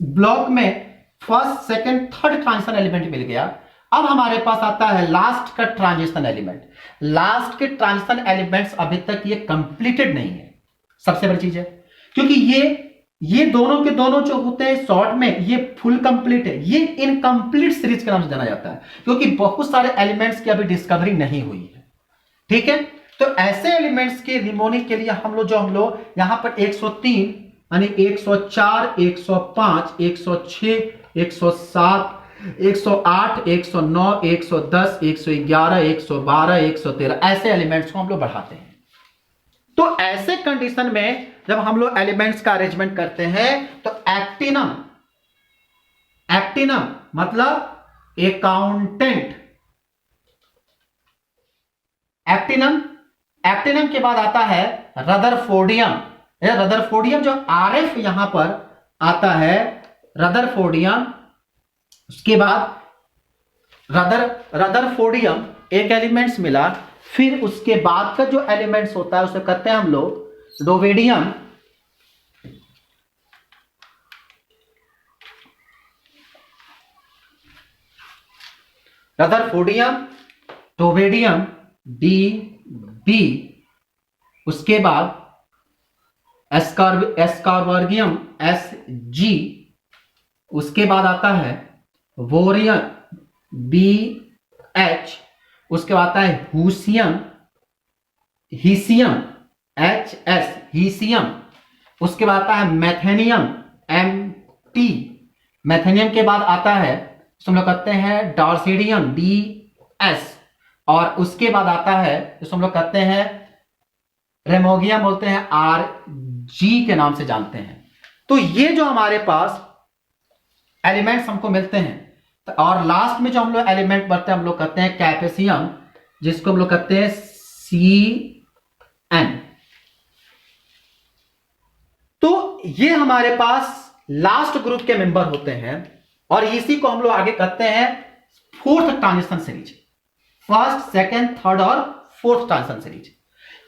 ब्लॉक में first second third transition element मिल गया। अब हमारे पास आता है लास्ट का ट्रांजिशन एलिमेंट। लास्ट के ट्रांजिशन एलिमेंट्स अभी तक ये कंप्लीटेड नहीं है, सबसे बड़ी चीज है, क्योंकि ये दोनों के दोनों जो होते हैं शॉर्ट में ये फुल कंप्लीट है, ये इनकंप्लीट सीरीज के नाम से जाना जाता है, क्योंकि बहुत सारे एलिमेंट्स की अभी डिस्कवरी नहीं हुई है। ठीक है, तो ऐसे एलिमेंट्स के निमोनिक के लिए हम लोग यहां पर 103 यानी 104, 105, 106, 107, 108, 109, 110, 111, 112, 113 ऐसे एलिमेंट्स को हम लोग बढ़ाते हैं। तो ऐसे कंडीशन में जब हम लोग एलिमेंट्स का अरेंजमेंट करते हैं तो एक्टिनम मतलब अकाउंटेंट, एक्टिनम, एक्टिनम के बाद आता है रदरफोर्डियम। रदरफोर्डियम जो आरएफ यहां पर आता है, रदरफोर्डियम। उसके बाद रदरफोर्डियम एक एलिमेंट्स मिला, फिर उसके बाद का जो एलिमेंट्स होता है उसे कहते हैं हम लोग dubnium. Rutherfordium, dubnium, D B. उसके बाद एस्कार्बर्गियम, एस जी। उसके बाद आता है वोरियम, बी एच। उसके बाद आता है हुसियम, हीसियम, एच एस, हीसियम। उसके बाद आता है मैथेनियम, एम टी। मैथेनियम के बाद आता है हम लोग कहते हैं डॉर्सिडियम, डी एस। और उसके बाद आता है जो हम लोग कहते हैं रेमोगियम, बोलते हैं आर जी के नाम से जानते हैं। तो ये जो हमारे पास एलिमेंट्स हमको मिलते हैं, और लास्ट में जो हम लोग एलिमेंट बढ़ते हैं हम लोग कहते हैं कैपेसियम, जिसको हम लोग कहते हैं सी एन। तो ये हमारे पास लास्ट ग्रुप के मेंबर होते हैं, और इसी को हम लोग आगे कहते हैं fourth transition series. First, second, third और फोर्थ ट्रांजिशन सीरीज।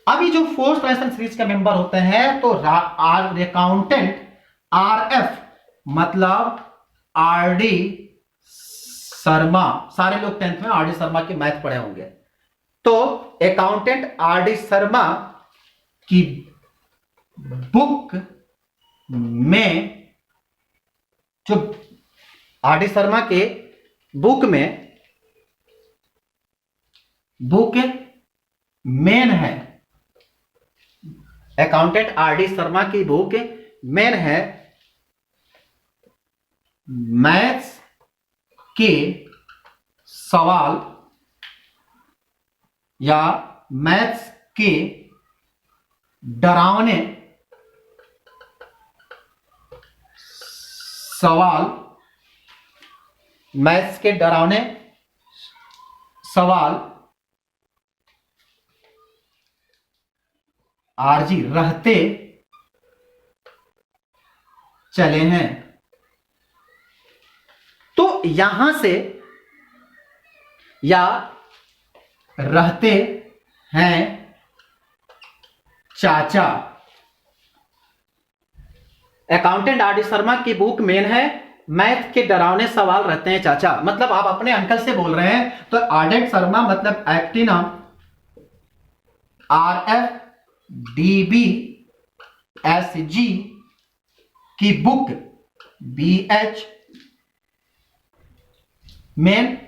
अभी जो फोर्थ ट्रांजिशन सीरीज के मेंबर होते हैं तो अकाउंटेंट आर एफ मतलब आर डी शर्मा। सारे लोग 10th में आर डी शर्मा की मैथ पढ़े होंगे। तो अकाउंटेंट आर डी शर्मा की बुक में, जो आर डी शर्मा के बुक मेन है, अकाउंटेंट आर डी शर्मा की बुक मेन है मैथ्स के सवाल या मैथ्स के डरावने सवाल, मैथ्स के डरावने सवाल आरजी रहते चले हैं। तो यहां से या रहते हैं चाचा, अकाउंटेंट आर डी शर्मा की बुक मेन है मैथ के डरावने सवाल रहते हैं चाचा। मतलब आप अपने अंकल से बोल रहे हैं, तो आर्डेंट शर्मा मतलब actinium R F D B S G की बुक बी एच मेन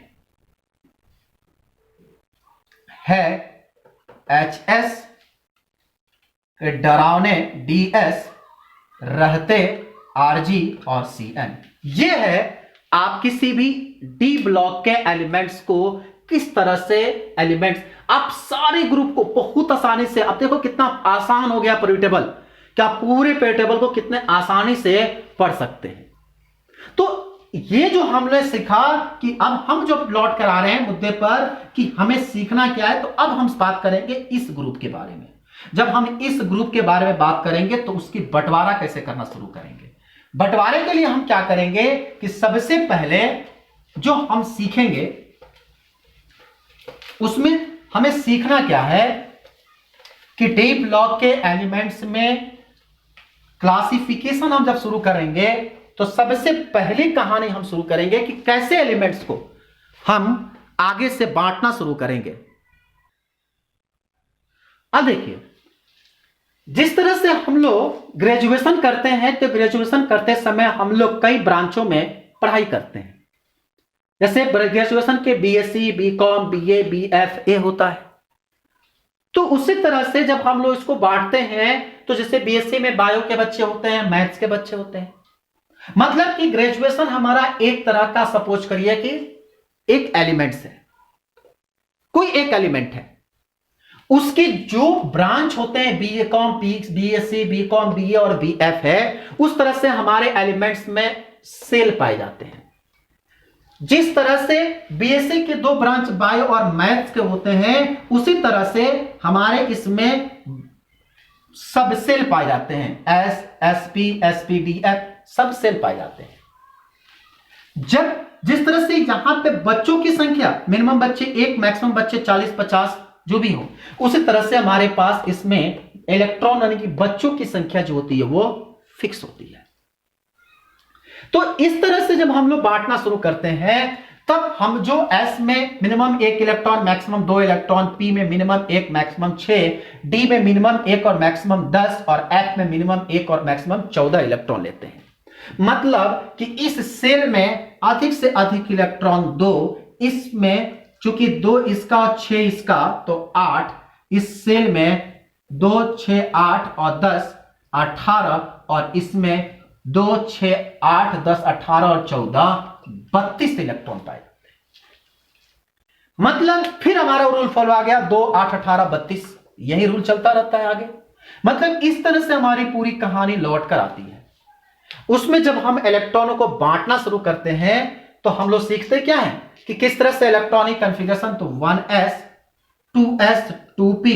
है एच एस डरावने डी एस रहते आरजी और सी एन। ये है आप किसी भी डी ब्लॉक के एलिमेंट्स को किस तरह से एलिमेंट्स, आप सारे ग्रुप को बहुत आसानी से, अब देखो कितना आसान हो गया पीरियड टेबल, क्या पूरे पीरियड टेबल को कितने आसानी से पढ़ सकते हैं। तो ये जो हमने सीखा कि अब हम जो प्लॉट करा रहे हैं मुद्दे पर कि हमें सीखना क्या है, तो अब हम बात करेंगे इस ग्रुप के बारे में। जब हम इस ग्रुप के बारे में बात करेंगे तो उसकी बंटवारा कैसे करना शुरू करेंगे। बंटवारे के लिए हम क्या करेंगे कि सबसे पहले जो हम सीखेंगे उसमें हमें सीखना क्या है कि डी ब्लॉक के एलिमेंट्स में क्लासिफिकेशन हम जब शुरू करेंगे तो सबसे पहली कहानी हम शुरू करेंगे कि कैसे एलिमेंट्स को हम आगे से बांटना शुरू करेंगे। अब देखिए, जिस तरह से हम लोग ग्रेजुएशन करते हैं तो ग्रेजुएशन करते समय हम लोग कई ब्रांचों में पढ़ाई करते हैं। जैसे ग्रेजुएशन के बीएससी, बीकॉम, बीए, बीएफए होता है। तो उसी तरह से जब हम लोग इसको बांटते हैं तो जैसे बीएससी में बायो के बच्चे होते हैं, मैथ्स के बच्चे होते हैं। मतलब कि ग्रेजुएशन हमारा एक तरह का, सपोज करिए कि एक एलिमेंट्स है, कोई एक एलिमेंट है, उसके जो ब्रांच होते हैं बीकॉम, बीएससी, बीकॉम, बीए और बीएफ है, उस तरह से हमारे एलिमेंट्स में सेल पाए जाते हैं। जिस तरह से बीएससी के दो ब्रांच बायो और मैथ्स के होते हैं, उसी तरह से हमारे इसमें सब सेल पाए जाते हैं। एस, एसपी, एसपीडीएफ सब सेल पाए जाते हैं। जब जिस तरह से यहां पे बच्चों की संख्या मिनिमम बच्चे 1, मैक्सिमम बच्चे 40-50 जो भी हो, उसी तरह से हमारे पास इसमें इलेक्ट्रॉन यानी कि बच्चों की संख्या जो होती है वो फिक्स होती है। तो इस तरह से जब हम लोग बांटना शुरू करते हैं, तब हम जो एस में minimum 1 electron, maximum 2 electron, P में मिनिमम 1, मैक्सिमम 6, डी में मिनिमम 1 और मैक्सिमम 10 और एफ में मिनिमम 1 और मैक्सिमम 14 इलेक्ट्रॉन लेते हैं। मतलब कि इस सेल में अधिक से अधिक इलेक्ट्रॉन 2, इसमें चूंकि 2 इसका और 6 इसका तो 8, इस सेल में 2, 6, 8 और 10 18 और इसमें 2, 6, 8, 10, 18 और 14 32 इलेक्ट्रॉन पाए जाते हैं। मतलब फिर हमारा रूल फॉलो आ गया 2, 8, 18, 32, यही रूल चलता रहता है आगे। मतलब इस तरह से हमारी पूरी कहानी लौट कर आती है। उसमें जब हम इलेक्ट्रॉनों को बांटना शुरू करते हैं तो हम लोग सीखते क्या है कि किस तरह से इलेक्ट्रॉनिक कन्फिगरेशन, तो 1s, 2s, 2p,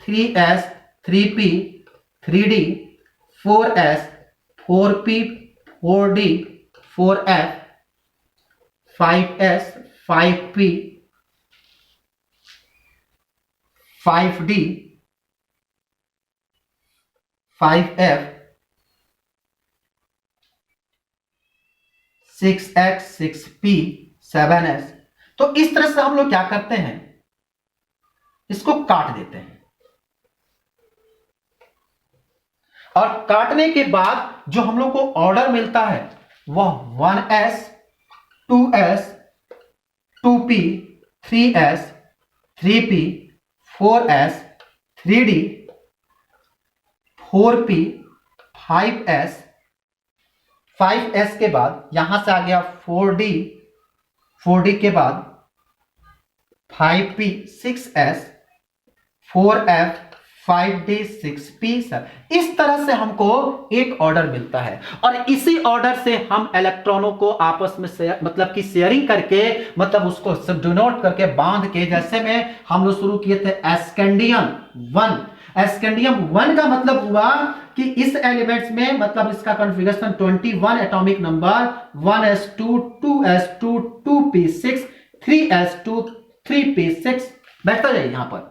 3s, 3p, 3d, 4s, 4p, 4d, 4f, 5s, 5p, 5d, 5f, 6x, 6p, 7s। तो इस तरह से हम लोग क्या करते हैं, इसको काट देते हैं और काटने के बाद जो हम लोग को ऑर्डर मिलता है वह 1s, 2s, 2p, 3s, 3p, 4s, 3d, 4p, 5s, 5s के बाद यहां से आ गया 4d, 4d के बाद 5p, 6s, 4f, 5d, 6p, 7। इस तरह से हमको एक ऑर्डर मिलता है और इसी ऑर्डर से हम इलेक्ट्रॉनों को आपस में मतलब कि शेयरिंग करके, मतलब उसको डिनोट करके बांध के, जैसे में हम लोग शुरू किए थे एस्केंडियम 1। एस्केंडियम 1 का मतलब हुआ कि इस एलिमेंट्स में, मतलब इसका configuration 21 atomic number, 1s2, 2s2, 2p6, 3s2, 3p6 बैठता जाए यहां पर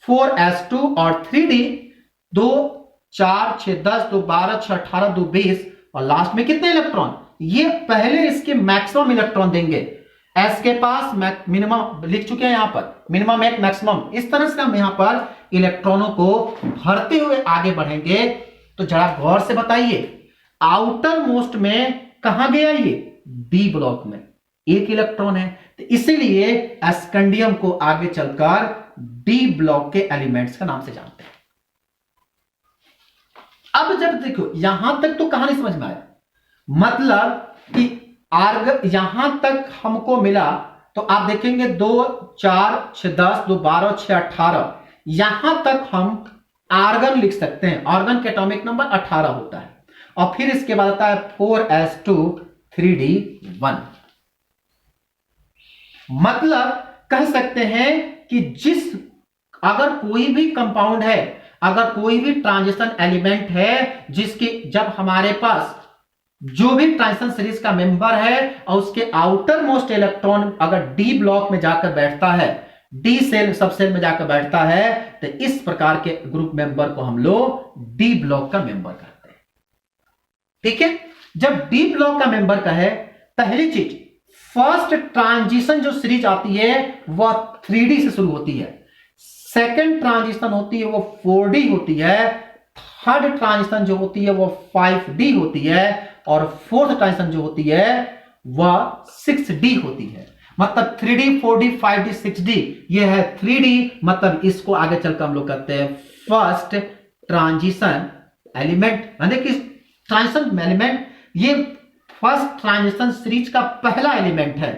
4s2 और 3d, 2, 4, 6, 10, 2, 12, 6, 18, 2, 20 और लास्ट में कितने इलेक्ट्रॉन, ये पहले इसके मैक्सिमम इलेक्ट्रॉन देंगे। एस के पास मिनिमम लिख चुके हैं यहां पर, मिनिमम 1, मैक्सिमम। इस तरह से हम यहां पर इलेक्ट्रॉनों को भरते हुए आगे बढ़ेंगे। तो जरा गौर से बताइए, आउटर मोस्ट में कहां गया ये, डी ब्लॉक में 1 इलेक्ट्रॉन है, तो इसीलिए एस्केंडियम को आगे चलकर डी ब्लॉक के एलिमेंट्स का नाम से जानते हैं। अब जब देखो यहां तक तो कहानी समझ में आया, मतलब कि यहां तक हमको मिला, तो आप देखेंगे 2, 4, 6, 10, 2, 12, 6, 18, यहां तक हम आर्गन लिख सकते हैं। आर्गन के एटॉमिक नंबर 18 होता है और फिर इसके बाद आता है 4s2, 3d1। मतलब कह सकते हैं कि अगर कोई भी कंपाउंड है, अगर कोई भी ट्रांजिशन एलिमेंट है, जिसकी जब हमारे पास जो भी ट्रांजिशन सीरीज का मेंबर है और उसके आउटर मोस्ट इलेक्ट्रॉन अगर डी ब्लॉक में जाकर बैठता है, डी सेल सब सेल में जाकर बैठता है, तो इस प्रकार के ग्रुप मेंबर को हम लोग डी ब्लॉक का मेंबर कहते हैं। ठीक है, जब डी ब्लॉक का मेंबर का है, पहली चीज फर्स्ट ट्रांजिशन जो सीरीज आती है वह 3D से शुरू होती है, सेकेंड ट्रांजिशन होती है वो 4D होती है, थर्ड ट्रांजिशन जो होती है वो 5D होती है और फोर्थ ट्रांजिशन जो होती है वह 6D होती है। मतलब 3D, 4D, 5D, 6D, ये है 3D। मतलब इसको आगे चलकर हम लोग कहते हैं फर्स्ट ट्रांजिशन एलिमेंट, यानी कि ट्रांजिशन एलिमेंट ये फर्स्ट ट्रांजिशन सीरीज का पहला एलिमेंट है।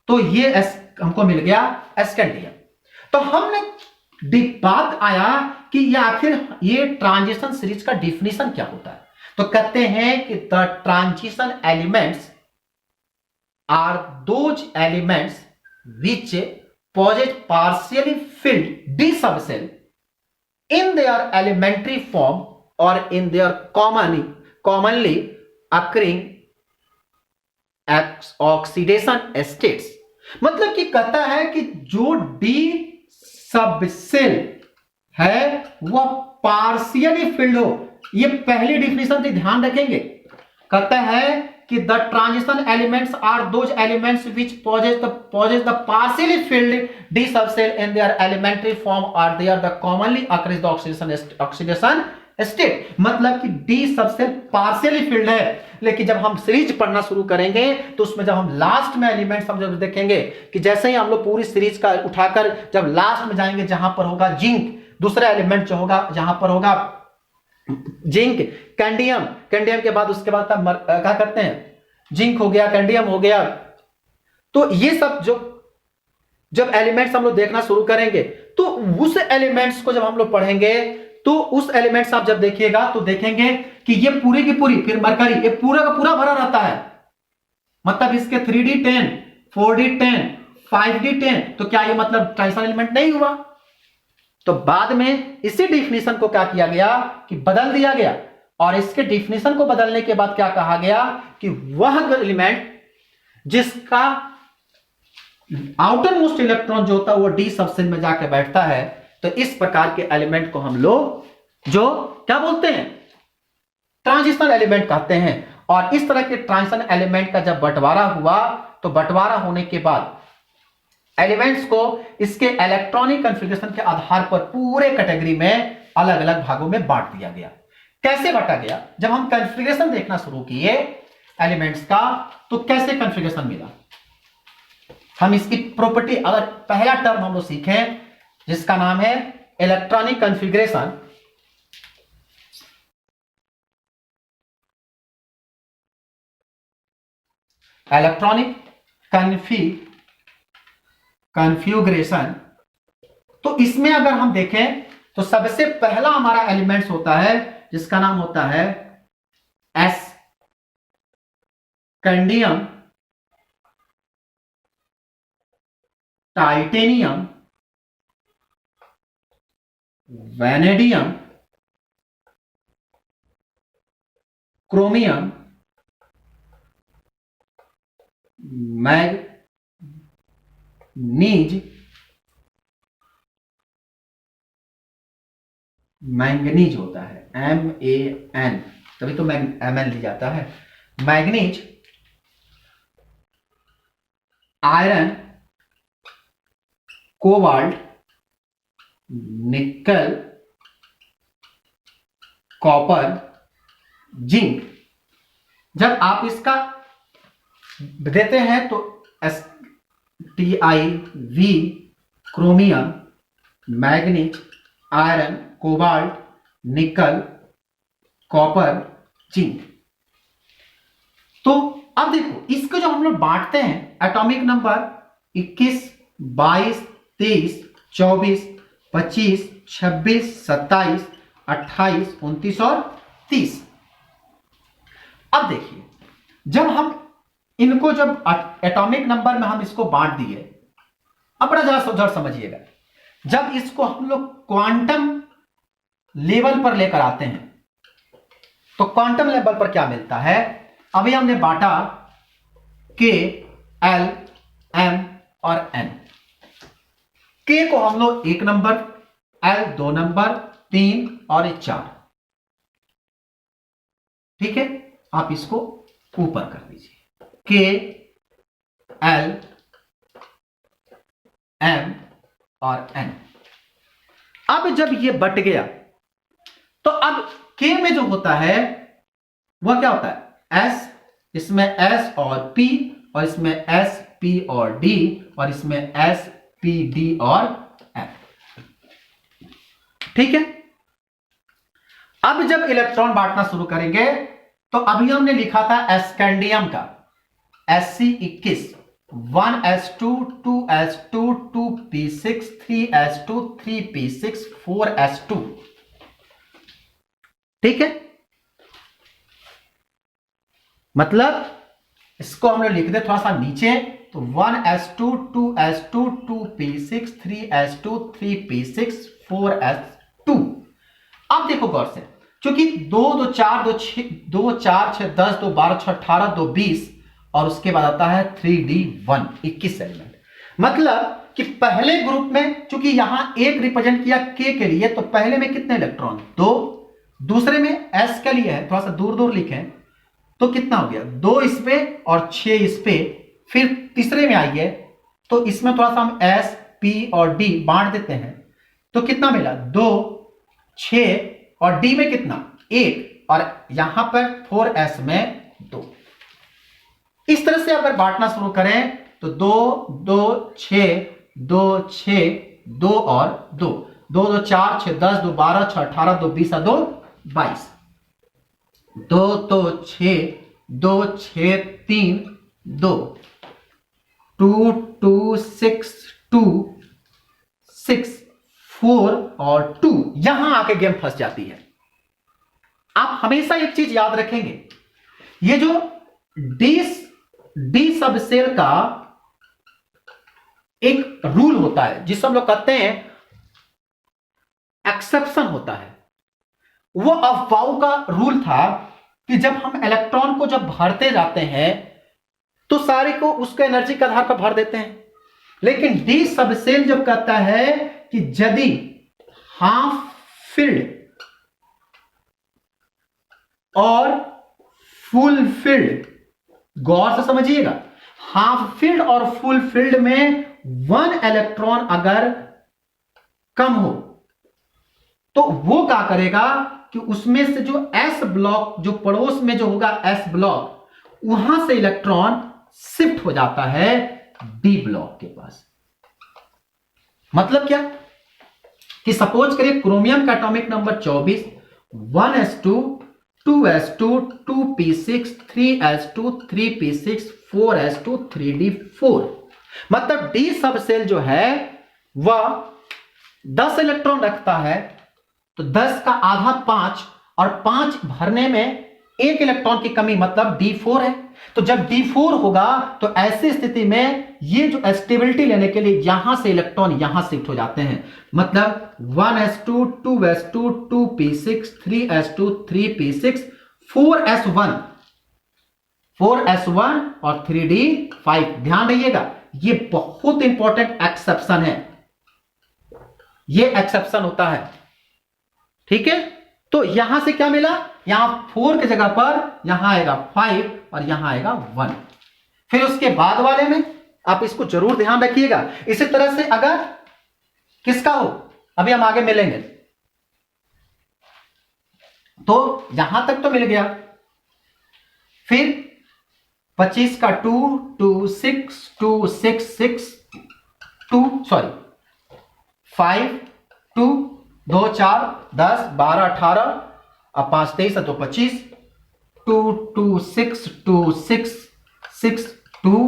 तो ये हमको मिल गया एस्केंडियम। तो हमने बात आया कि ये आखिर ये ट्रांजिशन सीरीज का डिफिनीशन क्या होता है। तो कहते हैं कि the transition elements are those elements which possess partially filled d subcell in their elementary form or in their commonly occurring oxidation states. मतलब कि कहता है कि जो डी सबसेल है वह पार्शियली फिल्ड हो। ये पहली डिफिनेशन से ध्यान रखेंगे। कहता है कि the transition elements are those elements which possess the partially filled D subshell in their elementary form are they are the commonly occurs the oxidation state. मतलब कि डी सबसेल पार्शियली फिल्ड है, लेकिन जब हम सीरीज पढ़ना शुरू करेंगे तो उसमें जब हम लास्ट में एलिमेंट्स हम जब देखेंगे कि जैसे ही हम लोग पूरी सीरीज का उठाकर जब लास्ट में जाएंगे जहां पर होगा जिंक, दूसरा एलिमेंट जो होगा जहां पर होगा जिंक, कैंडियम, कैंडियम के बाद उसके बाद क्या करते हैं, जिंक हो गया, कैंडियम हो गया। तो ये सब जो जब एलिमेंट्स हम लोग देखना शुरू करेंगे तो उस एलिमेंट्स को जब हम लोग पढ़ेंगे तो उस एलिमेंट्स आप जब देखिएगा तो देखेंगे कि ये पूरी की पूरी, फिर मरकरी ये पूरा का पूरा भरा रहता है। मतलब इसके 3d10, 4d10, 5d10, तो क्या ये मतलब ट्रांजिशन एलिमेंट नहीं हुआ? तो बाद में इसी डिफिनेशन को क्या किया गया कि बदल दिया गया, और इसके डिफिनेशन को बदलने के बाद क्या कहा गया कि वह एलिमेंट जिसका आउटर मोस्ट इलेक्ट्रॉन जो होता है वो डी सबसेल में जाकर बैठता है, तो इस प्रकार के एलिमेंट को हम लोग जो क्या बोलते हैं, ट्रांजिशनल एलिमेंट कहते हैं। और इस तरह के ट्रांजिशन एलिमेंट का जब बंटवारा हुआ तो बंटवारा होने के बाद एलिमेंट्स को इसके इलेक्ट्रॉनिक कॉन्फ़िगरेशन के आधार पर पूरे कैटेगरी में अलग अलग भागों में बांट दिया गया। कैसे बांटा गया? जब हम कॉन्फ़िगरेशन देखना शुरू किए एलिमेंट्स का तो कैसे कॉन्फ़िगरेशन मिला, हम इसकी प्रॉपर्टी, अगर पहला टर्म हम लोग सीखें जिसका नाम है इलेक्ट्रॉनिक कॉन्फ़िगरेशन। इलेक्ट्रॉनिक कॉन्फ़िगरेशन, तो इसमें अगर हम देखें तो सबसे पहला हमारा एलिमेंट्स होता है जिसका नाम होता है scandium, titanium, vanadium, chromium, manganese होता है, MAN, तभी तो MN लिया जाता है। Manganese, iron, cobalt, nickel, copper, zinc. जब आप इसका देते हैं तो TiV, chromium, manganese, iron, cobalt, nickel, copper, zinc. तो अब देखो इसको जो हम लोग बांटते हैं एटॉमिक नंबर 21, 22, 23, 24, 25, 26, 27, 28, 29 और 30। अब देखिए जब हम इनको जब एटॉमिक नंबर में हम इसको बांट दिए, अब बड़ा जरा समझिएगा, जब इसको हम लोग क्वांटम लेवल पर लेकर आते हैं तो क्वांटम लेवल पर क्या मिलता है? अभी हमने बांटा K, L, M और N। K को हम लोग 1 नंबर, L 2 नंबर, 3 और 4। ठीक है, आप इसको ऊपर कर दीजिए, K, L, M और N। अब जब ये बट गया तो अब K में जो होता है वह क्या होता है? S, इसमें S और P, और इसमें S, P और D, और इसमें S, P, D और F। ठीक है, अब जब इलेक्ट्रॉन बांटना शुरू करेंगे तो अभी हमने लिखा था एस्कैंडियम का Sc21, 1s2, 2s2, 2p6, 3s2, 3p6, 4s2। ठीक है, मतलब इसको हम लोग लिख दे थोड़ा सा नीचे, तो 1s2 2s2 2p6 3s2 3p6 4s2। अब देखो गौर से, क्योंकि 2 2 4 2 6 2 4 6 10 2 12 6 18 2 20 और उसके बाद आता है 3d1 21 एलिमेंट। मतलब कि पहले ग्रुप में चूंकि यहां एक रिप्रेजेंट किया k के लिए, तो पहले में कितने इलेक्ट्रॉन 2, दूसरे में s के लिए है, थोड़ा सा दूर दूर लिखें तो कितना हो गया 2 इस पे और 6 इस पे, फिर तीसरे में आइए तो इसमें थोड़ा सा हम s p और d बांट देते हैं, तो कितना मिला 2 6 और d में कितना 1 और यहां पर 4s में 2। इस तरह से अगर बांटना शुरू करें तो 2 2 6 2 6 2 और 2 2 2 4 6 10 2 12 6 18 2 20 2 22 2 2 6 2 6 3 2 2 2 6 2 6 4 और 2। यहां आके गेम फंस जाती है। आप हमेशा एक चीज याद रखेंगे, ये जो डी सब सेल का एक रूल होता है जिसे हम लोग कहते हैं एक्सेप्शन होता है, वो अफवाओं का रूल था कि जब हम इलेक्ट्रॉन को जब भरते जाते हैं तो सारे को उसके एनर्जी के आधार पर भर देते हैं, लेकिन डी सब सेल जब कहता है कि यदि हाफ फिल्ड और फुल फील्ड, गौर से समझिएगा, हाफ फील्ड और फुल फील्ड में 1 इलेक्ट्रॉन अगर कम हो तो वो क्या करेगा कि उसमें से जो एस ब्लॉक, जो पड़ोस में जो होगा एस ब्लॉक, वहां से इलेक्ट्रॉन शिफ्ट हो जाता है डी ब्लॉक के पास। मतलब क्या कि सपोज करिए क्रोमियम का atomic number 24, 1s2 2s2 2p6 3s2 3p6 4s2 3d4। मतलब डी सब सेल जो है वह 10 इलेक्ट्रॉन रखता है, तो 10 का आधा 5 और 5 भरने में 1 इलेक्ट्रॉन की कमी, मतलब d4 है। तो जब d4 होगा तो ऐसी स्थिति में ये जो स्टेबिलिटी लेने के लिए यहां से इलेक्ट्रॉन यहां शिफ्ट हो जाते हैं। मतलब 1s2 2s2 2p6 3s2 3p6 4s1 और 3d5। ध्यान रहिएगा, ये बहुत इंपॉर्टेंट एक्सेप्शन है, ये एक्सेप्शन होता है, ठीक है। तो यहां से क्या मिला, यहां 4 की जगह पर यहां आएगा 5 और यहां आएगा 1। फिर उसके बाद वाले में आप इसको जरूर ध्यान रखिएगा। इसी तरह से अगर किसका हो, अभी हम आगे मिलेंगे, तो यहां तक तो मिल गया। फिर 25 का 2 2 6 2 6 6 2 सॉरी 5 2 2 4 10 12 18 और 5 23 तो 25 2 2 6 2 6 6 2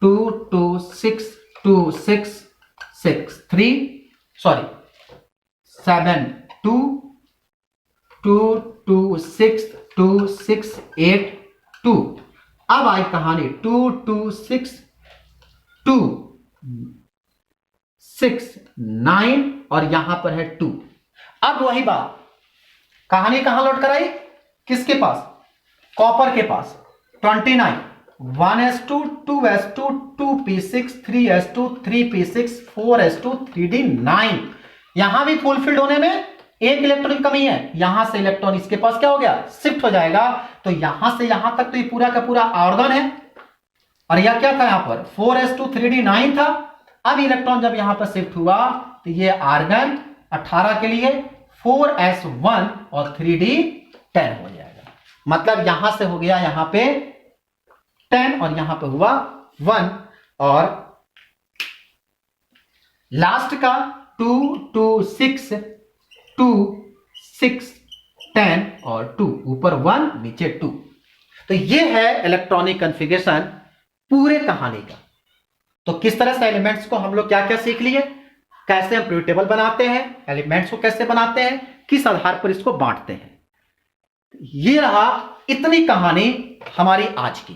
2 2 6 2 6 6 3 सॉरी 7 2 2 2 6 2 6 8 2। अब आई कहानी 2 2 6 2 6 9 और यहां पर है 2। अब वही बात, कहानी कहां लौट कर आई, किसके पास, कॉपर के पास। 29 1s2 2s2 2p6 3s2 3p6 4s2 3d9। यहां भी फुल फिल्ड होने में 1 इलेक्ट्रॉन की कमी है, यहां से इलेक्ट्रॉन इसके पास क्या हो गया, शिफ्ट हो जाएगा। तो यहां से यहां तक तो ये पूरा का पूरा आर्गन है, और यह क्या था, यहां पर 4s2 3d9 था। अब इलेक्ट्रॉन जब यहां पर शिफ्ट हुआ तो ये आर्गन 18 के लिए 4s1 और 3d10 हो जाएगा। मतलब यहां से हो गया यहां पे 10 और यहां पे हुआ 1, और लास्ट का 2 2 6 2 6 10 और 2, ऊपर 1 नीचे 2। तो ये है इलेक्ट्रॉनिक कॉन्फ़िगरेशन पूरे कहानी का। तो किस तरह से एलिमेंट्स को हम लोग क्या क्या सीख लिए, कैसे हम पीरियोडिक टेबल बनाते हैं, एलिमेंट्स को कैसे बनाते हैं, किस आधार पर इसको बांटते हैं। ये रहा इतनी कहानी हमारी आज की।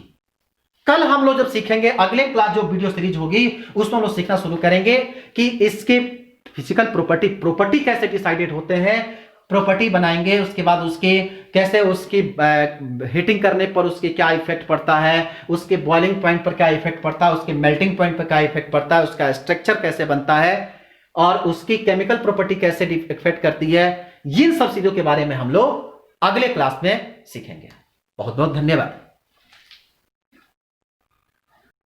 कल हम लोग जब सीखेंगे, अगले क्लास जो वीडियो सीरीज होगी उसमें हम लोग सीखना शुरू करेंगे कि इसके फिजिकल प्रॉपर्टी कैसे डिसाइडेड होते हैं, प्रॉपर्टी बनाएंगे, उसके बाद उसके कैसे उसकी हीटिंग करने पर उसके क्या इफेक्ट पड़ता है, उसके बॉइलिंग पॉइंट पर क्या इफेक्ट पड़ता है, उसके मेल्टिंग पॉइंट पर क्या इफेक्ट पड़ता है, उसका स्ट्रक्चर कैसे बनता है और उसकी केमिकल प्रॉपर्टी कैसे इफेक्ट करती है। इन सब चीजों के बारे में हम लोग अगले क्लास में सीखेंगे। बहुत बहुत धन्यवाद।